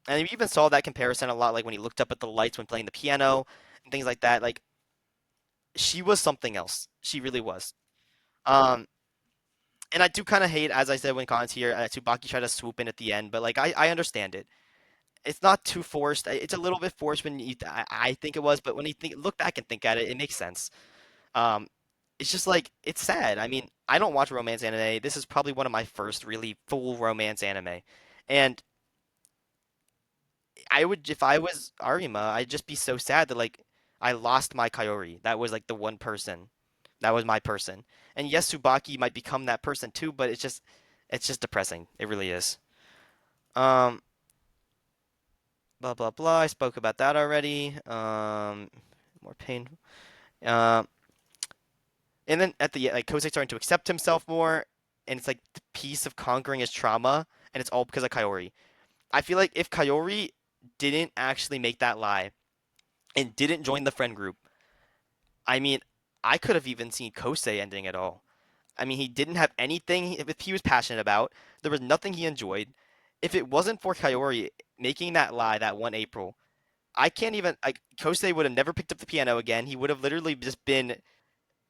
And we even saw that comparison a lot, like when he looked up at the lights when playing the piano and things like that. Like she was something else. She really was. Um, and I do kind of hate, as I said when Khan's here, Tsubaki tried to swoop in at the end, but like I understand it. It's not too forced. It's a little bit forced when I think it was, but when you look back and think at it, it makes sense. Um, it's just like it's sad. I mean, I don't watch romance anime. This is probably one of my first really full romance anime, and I would, if I was Arima, I'd just be so sad that like I lost my Kaori. That was like the one person. That was my person. And yes, Tsubaki might become that person too, but it's just depressing. It really is. Um, blah blah blah. I spoke about that already. More pain. Um, and then at the like Kosei starting to accept himself more, and it's like the piece of conquering his trauma, and it's all because of Kaori. I feel like if Kaori didn't actually make that lie and didn't join the friend group, I mean, I could have even seen Kosei ending it all. I mean, he didn't have anything if he was passionate about. There was nothing he enjoyed. If it wasn't for Kaori making that lie that one April, I can't even like Kosei would have never picked up the piano again. He would have literally just been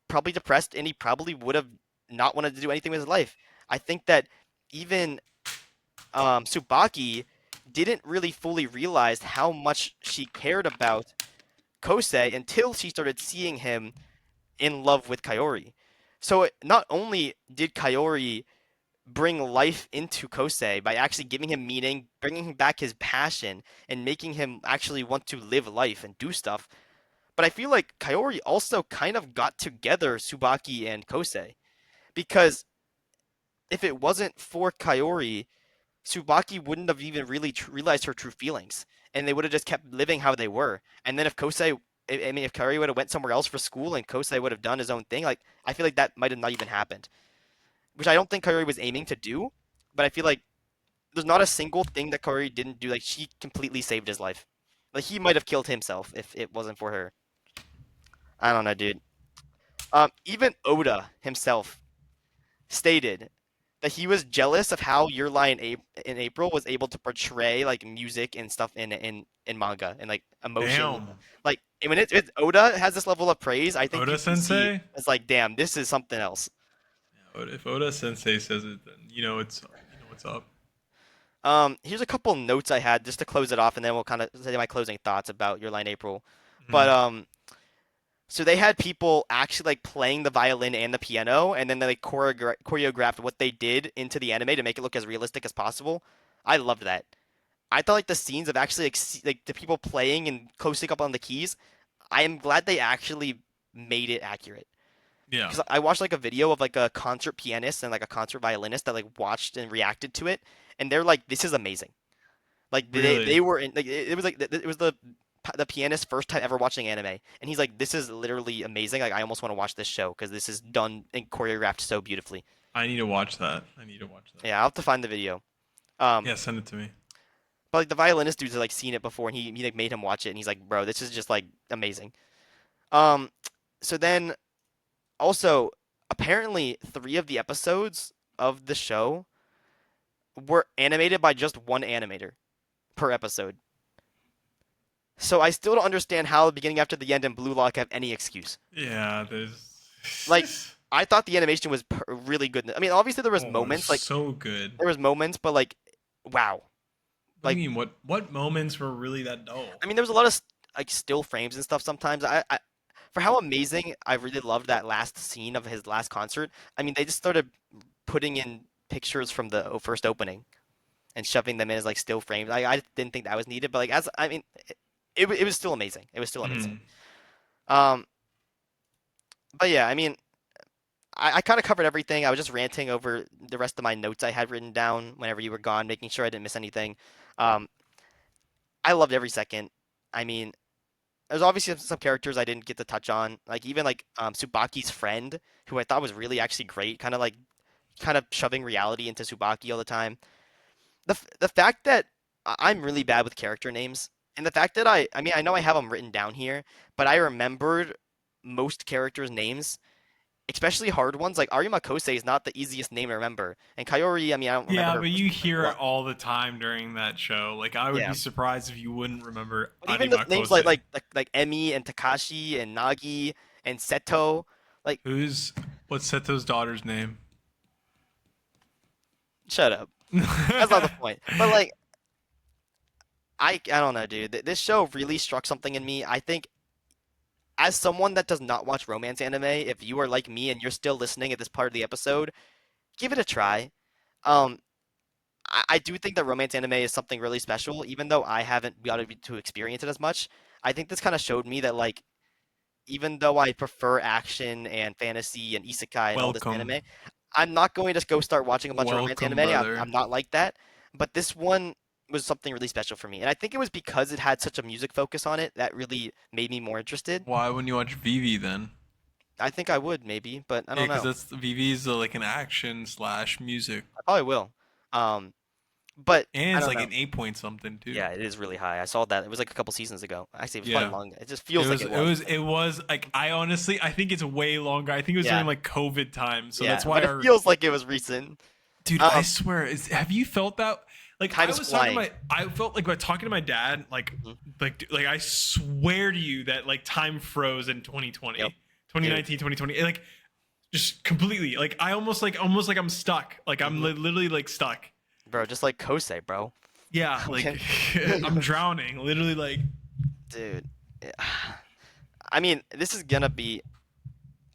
probably depressed, and he probably would have not wanted to do anything with his life. I think that even Tsubaki didn't really fully realize how much she cared about Kosei until she started seeing him in love with Kaori. So not only did Kaori bring life into Kosei by actually giving him meaning, bringing him back his passion, and making him actually want to live life and do stuff, but I feel like Kaori also kind of got together Tsubaki and Kosei because if it wasn't for Kaori, Tsubaki wouldn't have even really realized her true feelings, and they would have just kept living how they were. And then if Kosei I mean, if Curry would have went somewhere else for school and Kosei would have done his own thing, like I feel like that might have not even happened. Which I don't think Curry was aiming to do, but I feel like there's not a single thing that Curry didn't do. Like she completely saved his life. Like he might have killed himself if it wasn't for her. I don't know, dude. Even Oda himself stated that he was jealous of how Your Lie in April was able to portray like music and stuff in manga and like emotion. Damn. Like when Oda has this level of praise, I think you Oda can see Sensei. it's like, damn, this is something else. If Oda Sensei says it, then you know what's up. Here's a couple notes I had just to close it off, and then we'll kind of say my closing thoughts about Your Lie in April. But Mhm. so they had people actually like playing the violin and the piano, and then they like choreographed what they did into the anime to make it look as realistic as possible. I loved that. I thought like the scenes of actually like the people playing and closing up on the keys. I am glad they actually made it accurate Yeah. because I watched like a video of like a concert pianist and like a concert violinist that like watched and reacted to it, and they're like, "This is amazing." Like they Really. were in like it was like it was the pianist's first time ever watching anime, and he's like, "This is literally amazing. Like I almost want to watch this show because this is done and choreographed so beautifully." I need to watch that. I need to watch that. Yeah, I'll have to find the video. Um, Yeah, send it to me. but like the violinist dude's like seen it before, and he like made him watch it, and he's like, "Bro, this is just like amazing." Um, so then also apparently three of the episodes of the show were animated by just one animator per episode. So I still don't understand how the beginning after the end and Blue Lock have any excuse. Yeah, Like there's. I thought the animation was really good. I mean, obviously there was Oh, it's moments like so good. there was moments, but like wow. What do Like you mean? What moments were really that dull? I mean, there was a lot of like still frames and stuff sometimes. I for how amazing I really loved that last scene of his last concert. I mean, they just started putting in pictures from the first opening and shoving them in as like still frames. I didn't think that was needed, but like as I mean, it was still amazing. It was still amazing. Mhm. Um, but yeah, I mean, I kind of covered everything. I was just ranting over the rest of my notes I had written down whenever you were gone, making sure I didn't miss anything. Um, I loved every second. I mean, there's obviously some characters I didn't get to touch on, like even like Tsubaki's friend, who I thought was really actually great, kind of shoving reality into Tsubaki all the time. The fact that I'm really bad with character names, and the fact that I mean I know I have them written down here, but I remembered most characters' names, especially hard ones. Like Arima Kosei is not the easiest name to remember, and Kayori. I mean I don't remember Yeah, her but first you name like a hear it lot. all the time during that show. Like, I would Yeah, be surprised if you wouldn't remember but even the Arima names Kose. like Emi and Takashi and Nagi and Seto, like Who's what's Seto's daughter's name? shut up. That's not the point. But like I don't know, dude. This show really struck something in me. I think as someone that does not watch romance anime, if you are like me and you're still listening at this part of the episode, give it a try. Um, I do think that romance anime is something really special, even though I haven't got to experience it as much. I think this kind of showed me that like even though I prefer action and fantasy and isekai and all this Welcome, anime, I'm not going to just go start watching a bunch of romance welcome, anime. I'm brother. not like that. But this one was something really special for me. And I think it was because it had such a music focus on it that really made me more interested. Why wouldn't you watch Vivi then? I think I would maybe, but I Yeah, don't because know. that's Vivi's like an action slash music, I probably will. Um, but and I it's don't like know. an 8 point something too. Yeah, it is really high. I saw that. It was like a couple seasons ago. Actually, it was probably Yeah, long. It just it feels like was it it was. was it was like I honestly I think it's way longer. I think it was Yeah, during like COVID time, so yeah, that's why but it our feels like it was recent. dude. I Um, swear, have you felt that? Like Time is flying. I felt like by talking to my dad, Mhm. like I swear to you that like time froze in Yep, 2020, dude. 2019, 2020, like just completely. Like I almost like I'm stuck. Like I'm Hmm. literally like stuck. Bro, just like Kosei, bro. Yeah, like I'm drowning. Literally, like Dude. Yeah. I mean, this is gonna be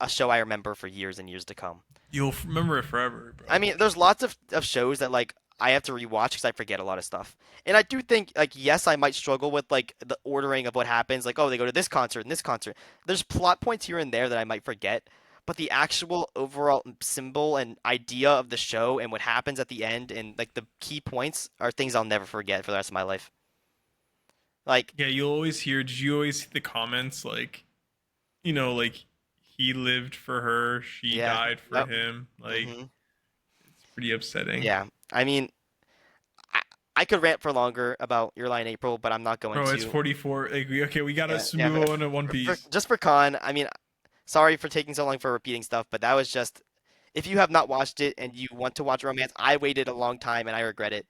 a show I remember for years and years to come. you'll remember it forever, I bro. mean, there's lots of shows that like I have to rewatch because I forget a lot of stuff. And I do think like yes, I might struggle with like the ordering of what happens. Like, oh, they go to this concert and this concert. There's plot points here and there that I might forget, but the actual overall symbol and idea of the show and what happens at the end and like the key points are things I'll never forget for the rest of my life. Like, Yeah, you'll always hear. Did you always see the comments like, like he lived for her, she yeah, died for yep, him. Like hmm it's pretty upsetting. yeah. I mean, I, I could rant for longer about Your Lie in April, but I'm not going Bro, it's to. 44. Like, okay, we gotta Yeah, yeah. move on to One Piece. Just for Con, I mean, sorry for taking so long for repeating stuff, but that was just. If you have not watched it and you want to watch romance, I waited a long time and I regret it.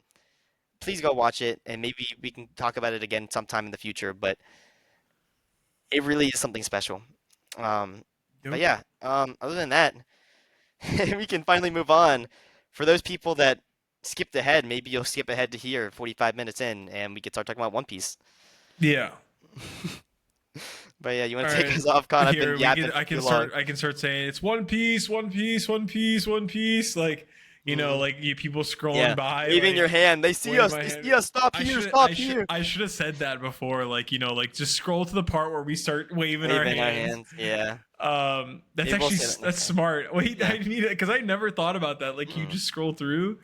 Please go watch it, and maybe we can talk about it again sometime in the future. But it really is something special. Um, but Yep. yeah, other than that, we can finally move on. For those people that skipped ahead, maybe you'll skip ahead to here, 45 minutes in, and we can start talking about One Piece. Yeah. But yeah, you want All to take right. us off, Con? I've been Here we yapping can. for I too can long. start. I can start saying it's One Piece, One Piece, One Piece, One Piece. Like Mhm. like people scrolling Yeah, by, waving your like hand. They see wave us. my They hand. see us. Stop I here. should. Stop here. I should have said that before. Like like just scroll to the part where we start waving our Waving our hands. hands. Yeah. That's Maybe we'll actually say that next that's time. smart. Wait, Yeah. I need it because I never thought about that. Like you Mm. just scroll through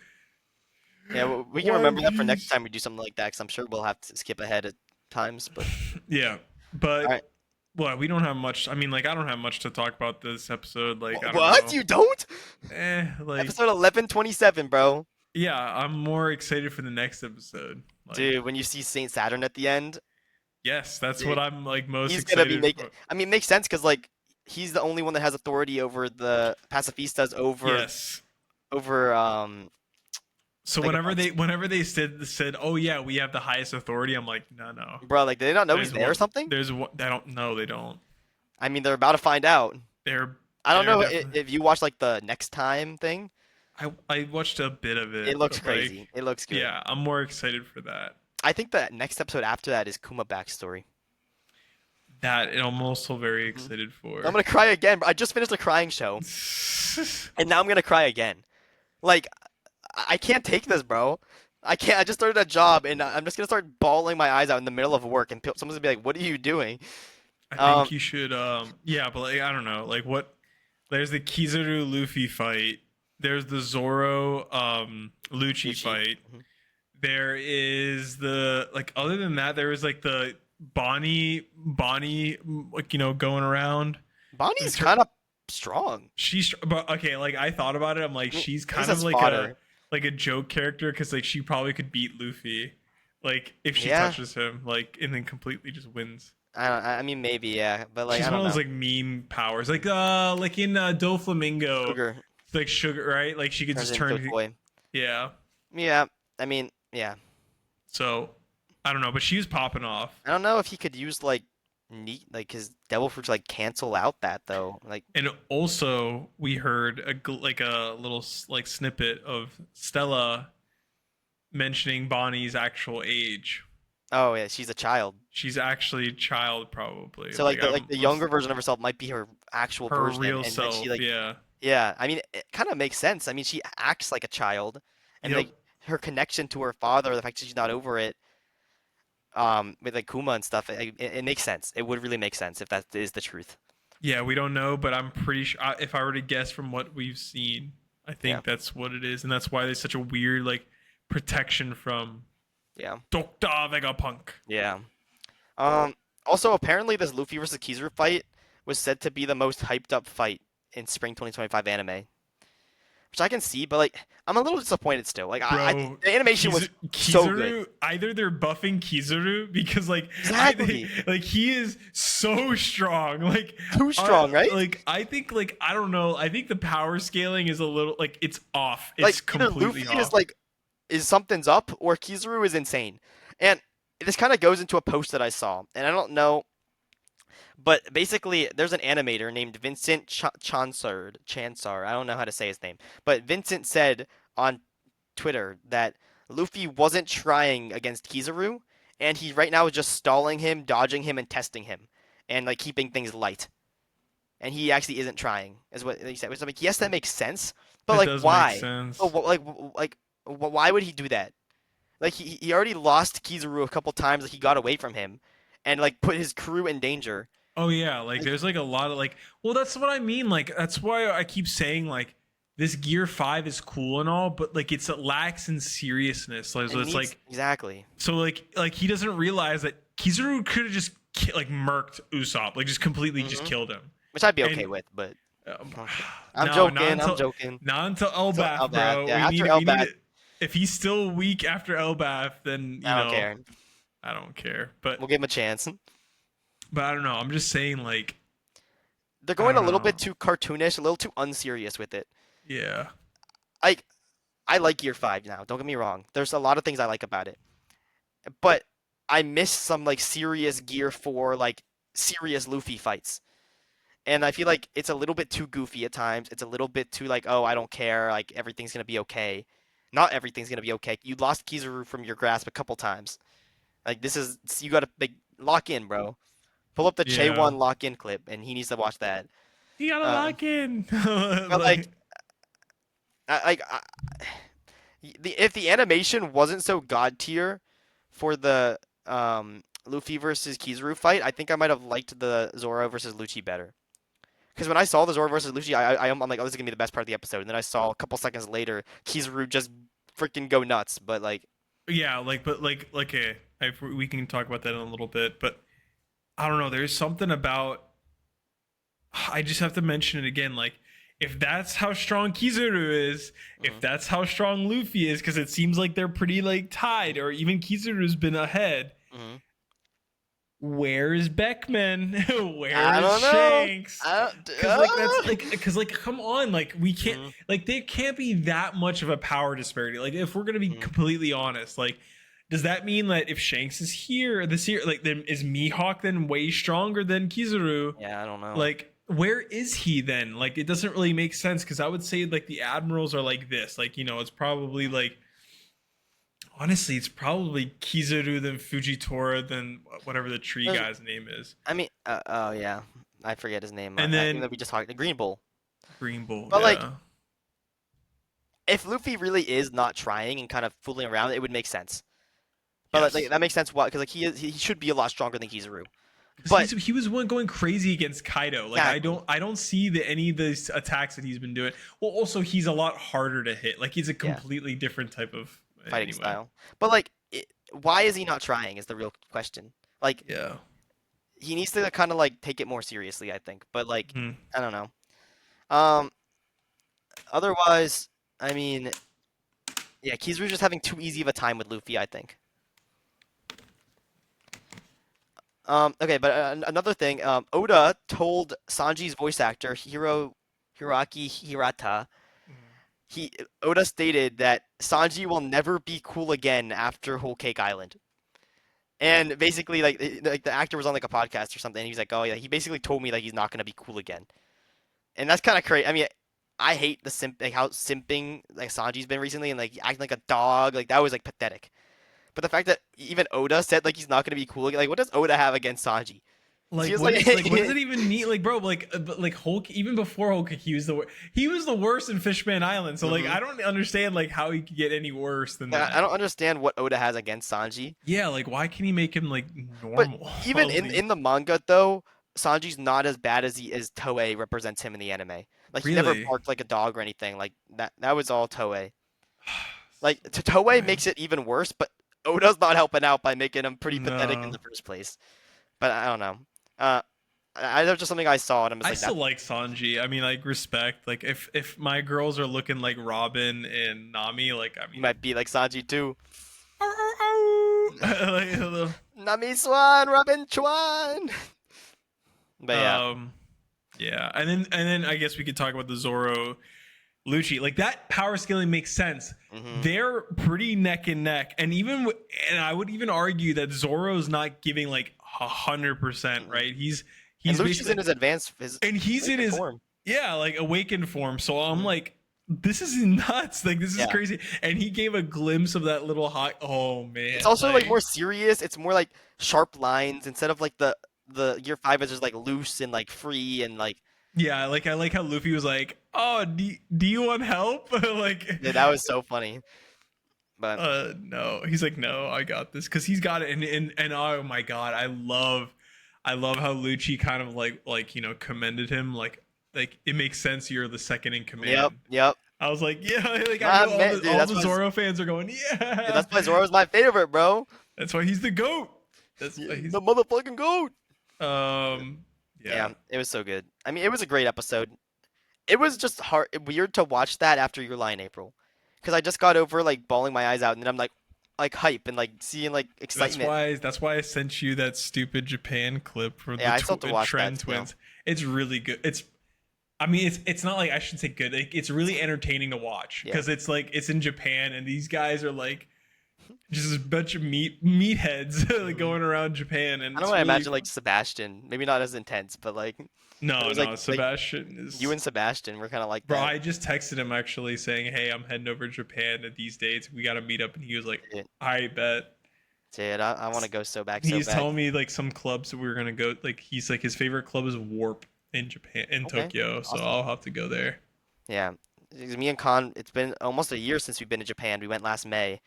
Yeah, we can One remember that for next Piece. time we do something like that, because I'm sure we'll have to skip ahead at times. But Yeah, all but right. well, we don't have much. I mean, like I don't have much to talk about this episode. Like I don't What? know. You don't? Like Episode 1127, bro. yeah, I'm more excited for the next episode. Like Dude, when you see Saint Saturn at the end, yes, that's what dude, I'm like most he's gonna be excited making. for. I mean, it makes sense because like he's the only one that has authority over the pacifistas Yes. over So Vegapunk. whenever they said, "Oh yeah, we have the highest authority," I'm like, "No, no. Bro, like, did they not know he's There's there or one. something? There's one. They don't. No, they don't. I mean, they're about to find out. They're I don't they're know definitely. if you watch like the next time thing. I watched a bit of It it, looks but like, crazy. It looks good. yeah, I'm more excited for that. I think the next episode after that is Kuma backstory. That I'm also very Mhm. excited for. I'm gonna cry again. I just finished a crying show, and now I'm gonna cry again. Like, I can't take this, bro. I can't. I just started a job, and I'm just gonna start bawling my eyes out in the middle of work, and someone's gonna be like, "What are you doing?" I Um, think you should. Yeah, but like I don't know. Like what? There's the Kizaru Luffy fight. There's the Zoro Lucci Gucci. fight. Mhm. There is the like. Other than that, there was like the Bonnie, like going around. Bonnie's kind of strong. She's but okay. Like I thought about it. I'm like I mean, she's he's kind a of spotter. like a joke character because like she probably could beat Luffy, like if she Yeah. touches him, like and then completely just wins. I mean, maybe, yeah, but like, She's I one don't of those know. like meme powers, like in Doflamingo, Sugar like sugar, right? Like she could turns just into a turn. toy. Yeah. Yeah. I mean, yeah. So I don't know, but she was popping off, I don't know if he could use like like his devil fruit to like cancel out that though. Like, and also we heard like a little like snippet of Stella mentioning Bonnie's actual age. oh yeah, she's a child. She's actually a child, probably. So like I'm the younger version of herself might be her actual her version, real and then she self. like, Yeah. yeah. I mean, it kind of makes sense. I mean, she acts like a child, and Yep. like her connection to her father, the fact that she's not over it, with like Kuma and stuff, it makes sense. It would really make sense if that is the truth. Yeah, we don't know, but I'm pretty sure if I were to guess from what we've seen, I Yeah, think that's what it is, and that's why there's such a weird like protection from yeah, Dr. Vegapunk. yeah. Also, apparently, this Luffy versus Kizaru fight was said to be the most hyped up fight in spring 2025 anime, which I can see, but like, I'm a little disappointed still. Like, Bro, the animation was so Kizaru, good. either they're buffing Kizaru because like Exactly. like he is so strong. Like Too strong, right? Like I think like I don't know. I think the power scaling is a little like it's off. Like, It's either completely Luffy off. is like, is something's up, or Kizaru is insane. And this kind of goes into a post that I saw, and I don't know, but basically, there's an animator named Vincent Chansar. I don't know how to say his name, but Vincent said on Twitter that Luffy wasn't trying against Kizaru, and he right now is just stalling him, dodging him, and testing him, and like keeping things light. And he actually isn't trying, is what he said. So I'm like, yes, that makes sense, but That like, does make why? sense. Oh, why would he do that? Like, he already lost Kizaru a couple times. Like, he got away from him, and like put his crew in danger. Oh yeah, like Like, there's like a lot of like well that's what I mean. Like that's why I keep saying like this Gear 5 is cool and all, but like it lacks in seriousness. Like so it it's needs like exactly. so like he doesn't realize that Kizuru could have just like murked Usopp, like just completely just killed him. Which I'd be okay And with, but um, I'm no, joking. I'm joking. not until Elbath, bro. Yeah, after we need Elbath, it. If he's still weak after Elbath, then I don't care. I don't care. But We'll give him a chance. But I don't know. I'm just saying, like, They're going a little bit too cartoonish, a little too unserious with it. Yeah. I like Gear 5 now. Don't get me wrong. There's a lot of things I like about it, but I miss some like serious Gear 4, like serious Luffy fights. And I feel like it's a little bit too goofy at times. It's a little bit too like, oh, I don't care. Like everything's gonna be okay. Not everything's gonna be okay. You lost Kizaru from your grasp a couple times. Like you gotta like lock in, bro. Pull up the Che-1 lock in clip, and he needs to watch that. You gotta lock in. But if the animation wasn't so god tier for the Luffy versus Kizaru fight, I think I might have liked the Zoro versus Lucci better. Because when I saw the Zoro versus Lucci, I'm like, oh, this is gonna be the best part of the episode. And then I saw a couple seconds later Kizaru just freaking go nuts. But like, yeah, we can talk about that in a little bit. But I don't know. There's something about. I just have to mention it again. Like, if that's how strong Kizaru is, if that's how strong Luffy is, because it seems like they're pretty like tied, or even Kizaru's been ahead. Where is Beckman? Where is Shanks? Because come on, like we can't, like there can't be that much of a power disparity. Like if we're gonna be completely honest, like does that mean that if Shanks is here this year, like then is Mihawk then way stronger than Kizaru? Yeah, I don't know. Like where is he then? Like it doesn't really make sense because I would say like the admirals are like this. Like it's probably like. Honestly, it's probably Kizaru, then Fujitora, then whatever the tree guy's name is. I mean, oh yeah, I forget his name. And then we just talked the Green Bull. But like, if Luffy really is not trying and kind of fooling around, it would make sense. But like, that makes sense. Why? Because like he should be a lot stronger than Kizaru. But he was one going crazy against Kaido. Like I don't see any of the attacks that he's been doing. Well, also he's a lot harder to hit. Like he's a completely different type of fighting style. But like, why is he not trying? Is the real question. Like, he needs to kind of like take it more seriously, I think. But like, I don't know. Otherwise, I mean, yeah, Kizaru's just having too easy of a time with Luffy, I think. Okay, but another thing, Oda told Sanji's voice actor Hiroaki Hirata. Oda stated that Sanji will never be cool again after Whole Cake Island. And basically, like the actor was on like a podcast or something, and he was like, oh yeah, he basically told me like he's not gonna be cool again. And that's kind of crazy. I mean, I hate the how simping like Sanji's been recently, and like acting like a dog, like that was like pathetic. But the fact that even Oda said like he's not gonna be cool again, like what does Oda have against Sanji? Like what does it even mean? Like bro, like Hulk, even before Hulk, he was the worst in Fishman Island. So like I don't understand like how he could get any worse than that. I don't understand what Oda has against Sanji. Yeah, like why can he make him like normal? But even in the manga though, Sanji's not as bad as Toei represents him in the anime. Like he never barked like a dog or anything. Like that was all Toei. Like Toei makes it even worse, but Oda's not helping out by making him pretty pathetic in the first place. But I don't know. That's just something I saw, and I'm just I still like Sanji. I mean, like respect. Like if my girls are looking like Robin and Nami, like I mean, you might be like Sanji too. Like, Nami Swan, Robin Chuan. But yeah, and then I guess we could talk about the Zoro Lucci. Like that power scaling makes sense. They're pretty neck and neck, and I would even argue that Zoro's not giving like 100%, right? He's Lucci's in his advanced form. Like awakened form. So I'm like, this is nuts. Like this is crazy. And he gave a glimpse of that little hot. Oh man. It's also like more serious. It's more like sharp lines instead of like the Year 5 is just like loose and like free and like. Yeah, like I like how Luffy was like, "Oh, do you want help?" Like yeah, that was so funny. But no, he's like, "No, I got this," because he's got it. And oh my god, I love how Lucci kind of like commended him. Like it makes sense. You're the second in command. Yep. I was like, yeah, like I know all the Zoro fans are going, yeah. That's why Zoro's my favorite, bro. That's why he's the GOAT. That's The motherfucking goat. Yeah. It was so good. I mean, it was a great episode. It was just weird to watch that after your lie in April, because I just got over like bawling my eyes out, and then I'm like hype and like seeing like excitement. That's why I sent you that stupid Japan clip for Yeah, I still have to watch Trend that still. Twins. It's really good. It's not like I should say good. It's really entertaining to watch because it's like it's in Japan and these guys are like just a bunch of meatheads like going around Japan. And I don't want to imagine like Sebastian, maybe not as intense, but like no, like Sebastian is you and Sebastian were kind of like bro. that. I just texted him actually saying, "Hey, I'm heading over to Japan at these dates. We got to meet up." And he was like, "I bet." Dude, I want to go so bad. He's telling me like some clubs that we were gonna go. Like he's like his favorite club is Warp in Japan, Tokyo. Awesome. So I'll have to go there. Yeah, me and Khan. It's been almost a year since we've been to Japan. We went last May,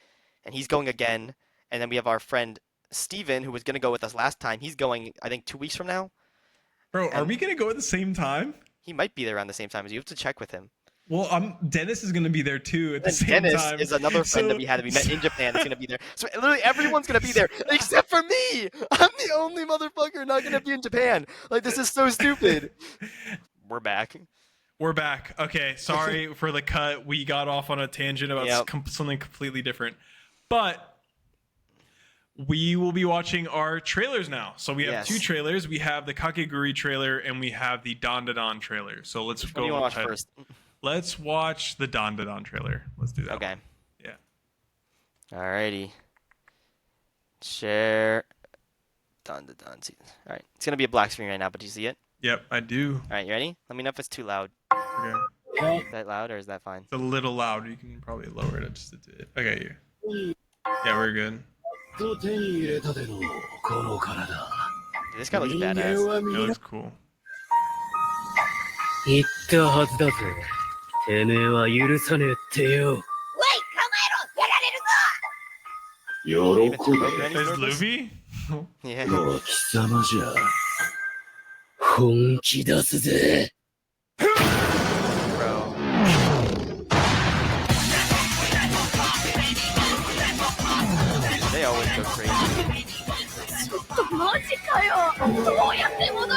and he's going again. And then we have our friend Steven, who was gonna go with us last time. He's going, I think, 2 weeks from now. Bro, are we gonna go at the same time? He might be there around the same time as you. Have to check with him. Well, Dennis is gonna be there too at the same time. Dennis is another friend that we met in Japan. That's gonna be there. So literally everyone's gonna be there except for me. I'm the only motherfucker not gonna be in Japan. Like this is so stupid. We're back. We're back. Okay, sorry for the cut. We got off on a tangent about something completely different, but we will be watching our trailers now. So we have two trailers. We have the Kakegurui trailer and we have the Dandadan trailer. So let's go. What do you want to watch first? Let's watch the Dandadan trailer. Let's do that. Okay. Yeah. Alrighty. Share. Dandadan. Alright. It's gonna be a black screen right now, but do you see it? Yep, I do. Alright, you ready? Let me know if it's too loud. Okay. Is that loud or is that fine? It's a little loud. You can probably lower it just a bit. Okay, yeah, we're good. Dude, this guy looks badass. It looks cool. 言ったはずだぜ。てめえは許さねえってよ。喜べ。 Is Luffy? Yeah. 貴様じゃ。本気出すぜ。 Bro. They always go crazy.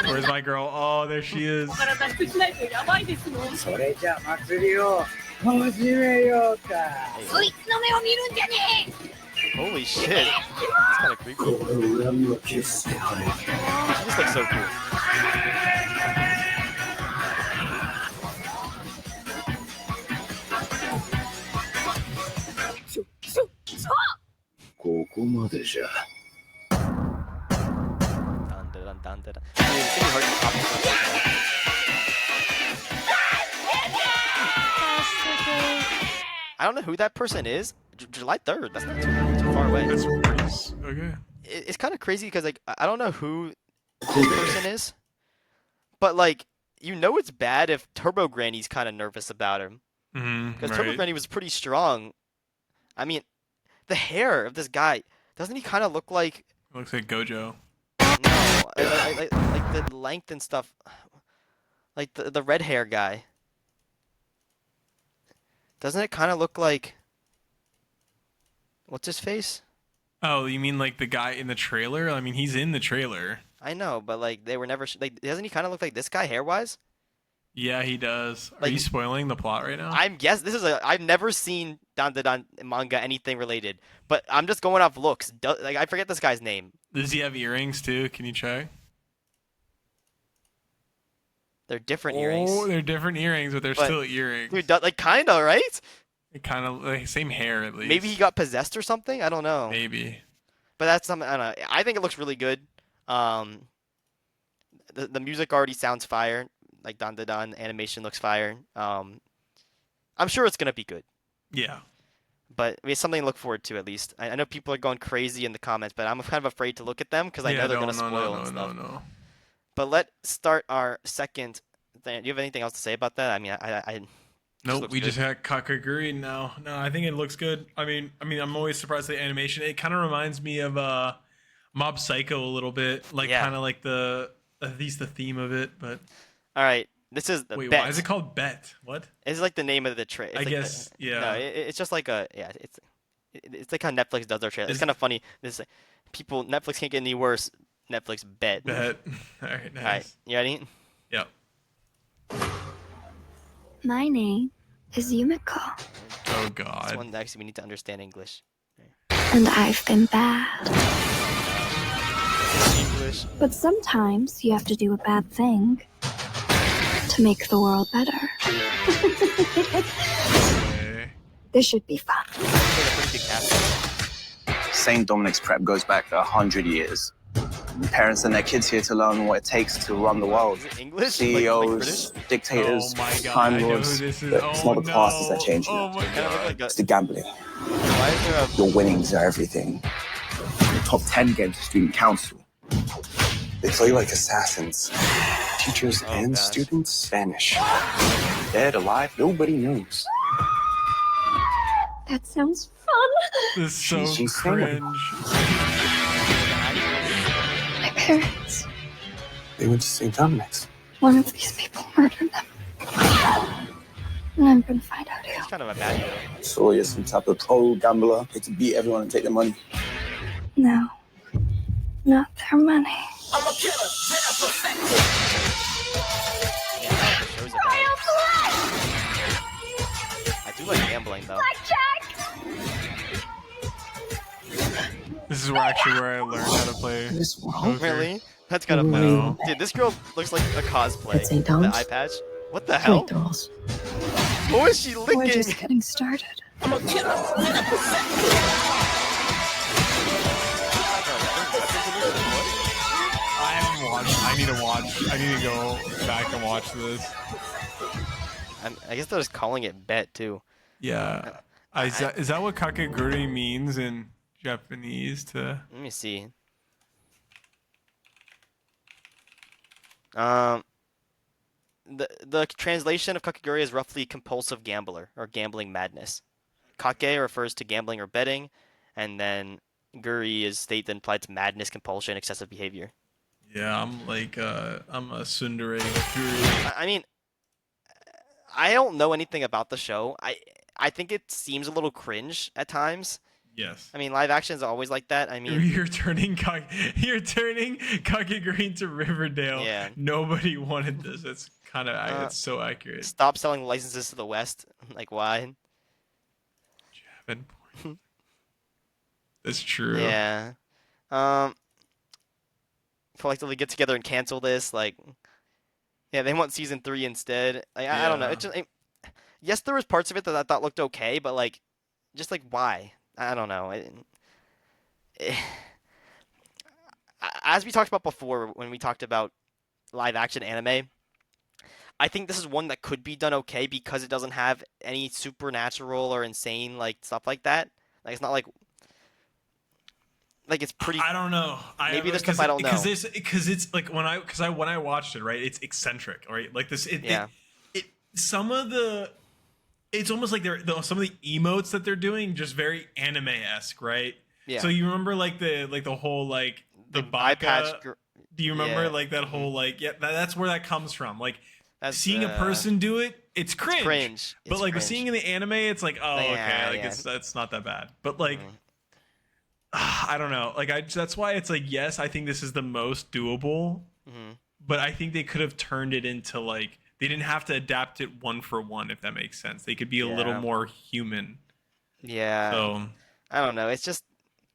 Where's my girl? Oh, there she is. それじゃ祭りを始めようか。 Holy shit. It's kind of creepy. She just looks so cool. Dandadan. Dude, it's gonna be hard to top this one. I don't know who that person is. July 3rd. That's not too far away. That's nice. Okay. It's kind of crazy because like I don't know who this person is, but like you know it's bad if Turbo Granny's kind of nervous about him because Turbo Granny was pretty strong. I mean, the hair of this guy, doesn't he kind of look like? Looks like Gojo. No, like the length and stuff, like the red hair guy. Doesn't it kind of look like? What's his face? Oh, you mean like the guy in the trailer? I mean, he's in the trailer. I know, but like they were never like. Doesn't he kind of look like this guy hair-wise? Yeah, he does. Are Like- you spoiling the plot right now? I'm guess this is I've never seen Dandadan manga anything related, but I'm just going off looks. Like I forget this guy's name. Does he have earrings too? Can you check? They're different earrings. Oh, they're different earrings, but they're But- still earrings. Dude, like kinda right? Kind of like same hair at least. Maybe he got possessed or something. I don't know. Maybe. But that's something I don't know. I think it looks really good. The music already sounds fire. Like Dandadan animation looks fire. I'm sure it's gonna be good. Yeah. But I mean, it's something to look forward to at least. I know people are going crazy in the comments, but I'm kind of afraid to look at them because I know they're gonna spoil and stuff. No. But let's start our second thing. Do you have anything else to say about that? I mean, I Nope, we just had Kakegurui now. No, I think it looks good. I mean, I'm always surprised at the animation. It kind of reminds me of Mob Psycho a little bit, like kind of like at least the theme of it. But all right, this is the wait, Bet. why is it called Bet? What? It's like the name of the trade. I guess, yeah. No, it's just like a it's it's like how Netflix does their trailer. It's kind of funny. This people Netflix can't get any worse. Netflix bet. Bet. All right, nice. All right, you ready? Yep. My name is Yumiko, Oh This God. one actually we need to understand English. and I've been bad. English. But sometimes you have to do a bad thing to make the world better. Okay. This should be fun. It's like a pretty good cast. St. Dominic's prep goes back 100 years. Parents send their kids here to learn what it takes to run the world. Is it English? CEOs, British? dictators, Oh my God, I crime know lords. who this is. But it's Oh, not the classes that no. change you. Oh my Kind of look God. like a, It's the gambling. why is there a Your winnings are everything. The top 10 games of student council. They play like assassins. Teachers Oh, and gosh. students vanish. Dead, alive, nobody knows. That sounds fun. This is so She's saying. cringe. My parents. They went to St. Dominic's. One of these people murdered them. And I'm gonna find out who. it's kind of a bad deal. So you're some type of pro gambler, get to beat everyone and take their money. No. Not their money. Yeah, the show's about it. I do like gambling though. This is where I learned how to play. This world. poker. Really? That's kind of funny. No. Dude, this girl looks like a cosplay. At St. The Thomas? eye patch. What the hell? Wait, girls. What was she We're licking? just getting started. I haven't watched. I need to watch. I need to go back and watch this. I guess they're just calling it bet too. Yeah. Is that what Kakegurui means in Japanese? To Let me see. The translation of kakegurui is roughly compulsive gambler or gambling madness. Kake refers to gambling or betting, and then guri is state that implied to madness, compulsion, excessive behavior. yeah, I'm a tsundere guru. I mean, I don't know anything about the show. I think it seems a little cringe at times. Yes. I mean, live action is always like that. I mean, You're turning Kakegurui into Riverdale. Yeah. Nobody wanted this. It's kind of it's so accurate. stop selling licenses to the West. Like, why? Japan porn. That's true. Yeah. Collectively get together and cancel this. Like, yeah, they want season 3 instead. Like, I don't know. Yeah. It just, yes, there was parts of it that I thought looked okay, but like, just like why? I don't know. As we talked about before, when we talked about live action anime, I think this is one that could be done okay because it doesn't have any supernatural or insane like stuff like that. Like, it's not like it's pretty. I don't know. Maybe there's stuff I don't know. Because it's like when I watched it, right? It's eccentric, right? Like this. Yeah. Some of the. It's almost like some of the emotes that they're doing just very anime-esque, right? Yeah. So you remember like the whole like the eye baka? patch. Do you remember Yeah. like that whole like that's where that comes from? Like That's, seeing a person do it, it's cringe. cringe. But It's like cringe. seeing in the anime, it's like, oh, okay, Yeah, like yeah. it's not that bad. But like, Mhm. I don't know. Like that's why it's like, yes, I think this is the most doable. Mhm. But I think they could have turned it into like they didn't have to adapt it one for one, if that makes sense. They could be a little Yeah. more human. Yeah. So I don't know. It's just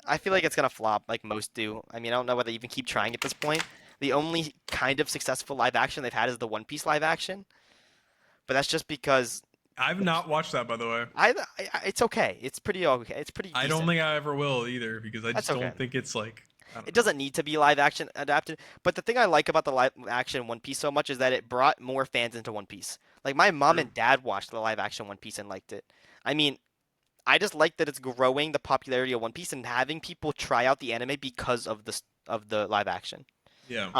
I feel like it's gonna flop like most do. I mean, I don't know whether they even keep trying at this point. The only kind of successful live action they've had is the One Piece live action, but that's just because I've not watched that, by the way. it's okay. It's pretty okay. It's pretty. I don't decent. think I ever will either because I That's just okay. don't think it's like. I don't It know. doesn't need to be live action adapted. But the thing I like about the live action One Piece so much is that it brought more fans into One Piece. Like my mom True. and dad watched the live action One Piece and liked it. I mean, I just like that it's growing the popularity of One Piece and having people try out the anime because of the live action. Yeah.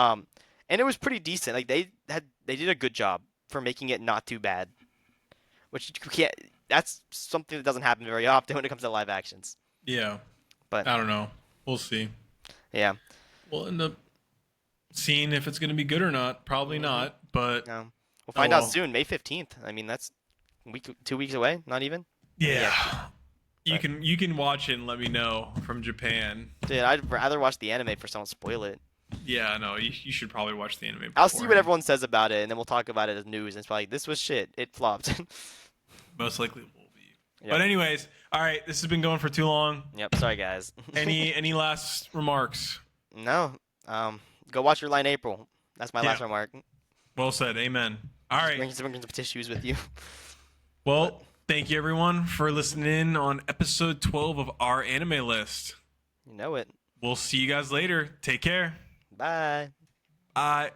And it was pretty decent. Like they did a good job for making it not too bad. Which you can't. That's something that doesn't happen very often when it comes to live actions. Yeah. But I don't know. We'll see. yeah. We'll end up seeing if it's going to be good or not. Probably not, but No. We'll find out well. soon, May 15th. I mean, that's 2 weeks away, not even. yeah. You can watch it and let me know from Japan. Dude, I'd rather watch the anime for someone to spoil it. Yeah, no, you should probably watch the anime. I'll see what beforehand. everyone says about it, and then we'll talk about it as news. And it's probably like, this was shit. It flopped. Most likely will be. Yep. But anyways, all right, this has been going for too long. Yep. Sorry, guys. Any last remarks? No. Go watch your line April. That's my last Yeah. remark. Well said. Amen. All right. Bring some tissues with you. Well, thank you everyone for listening in on episode 12 of Our Anime List. You know it. We'll see you guys later. Take care. Bye. Bye.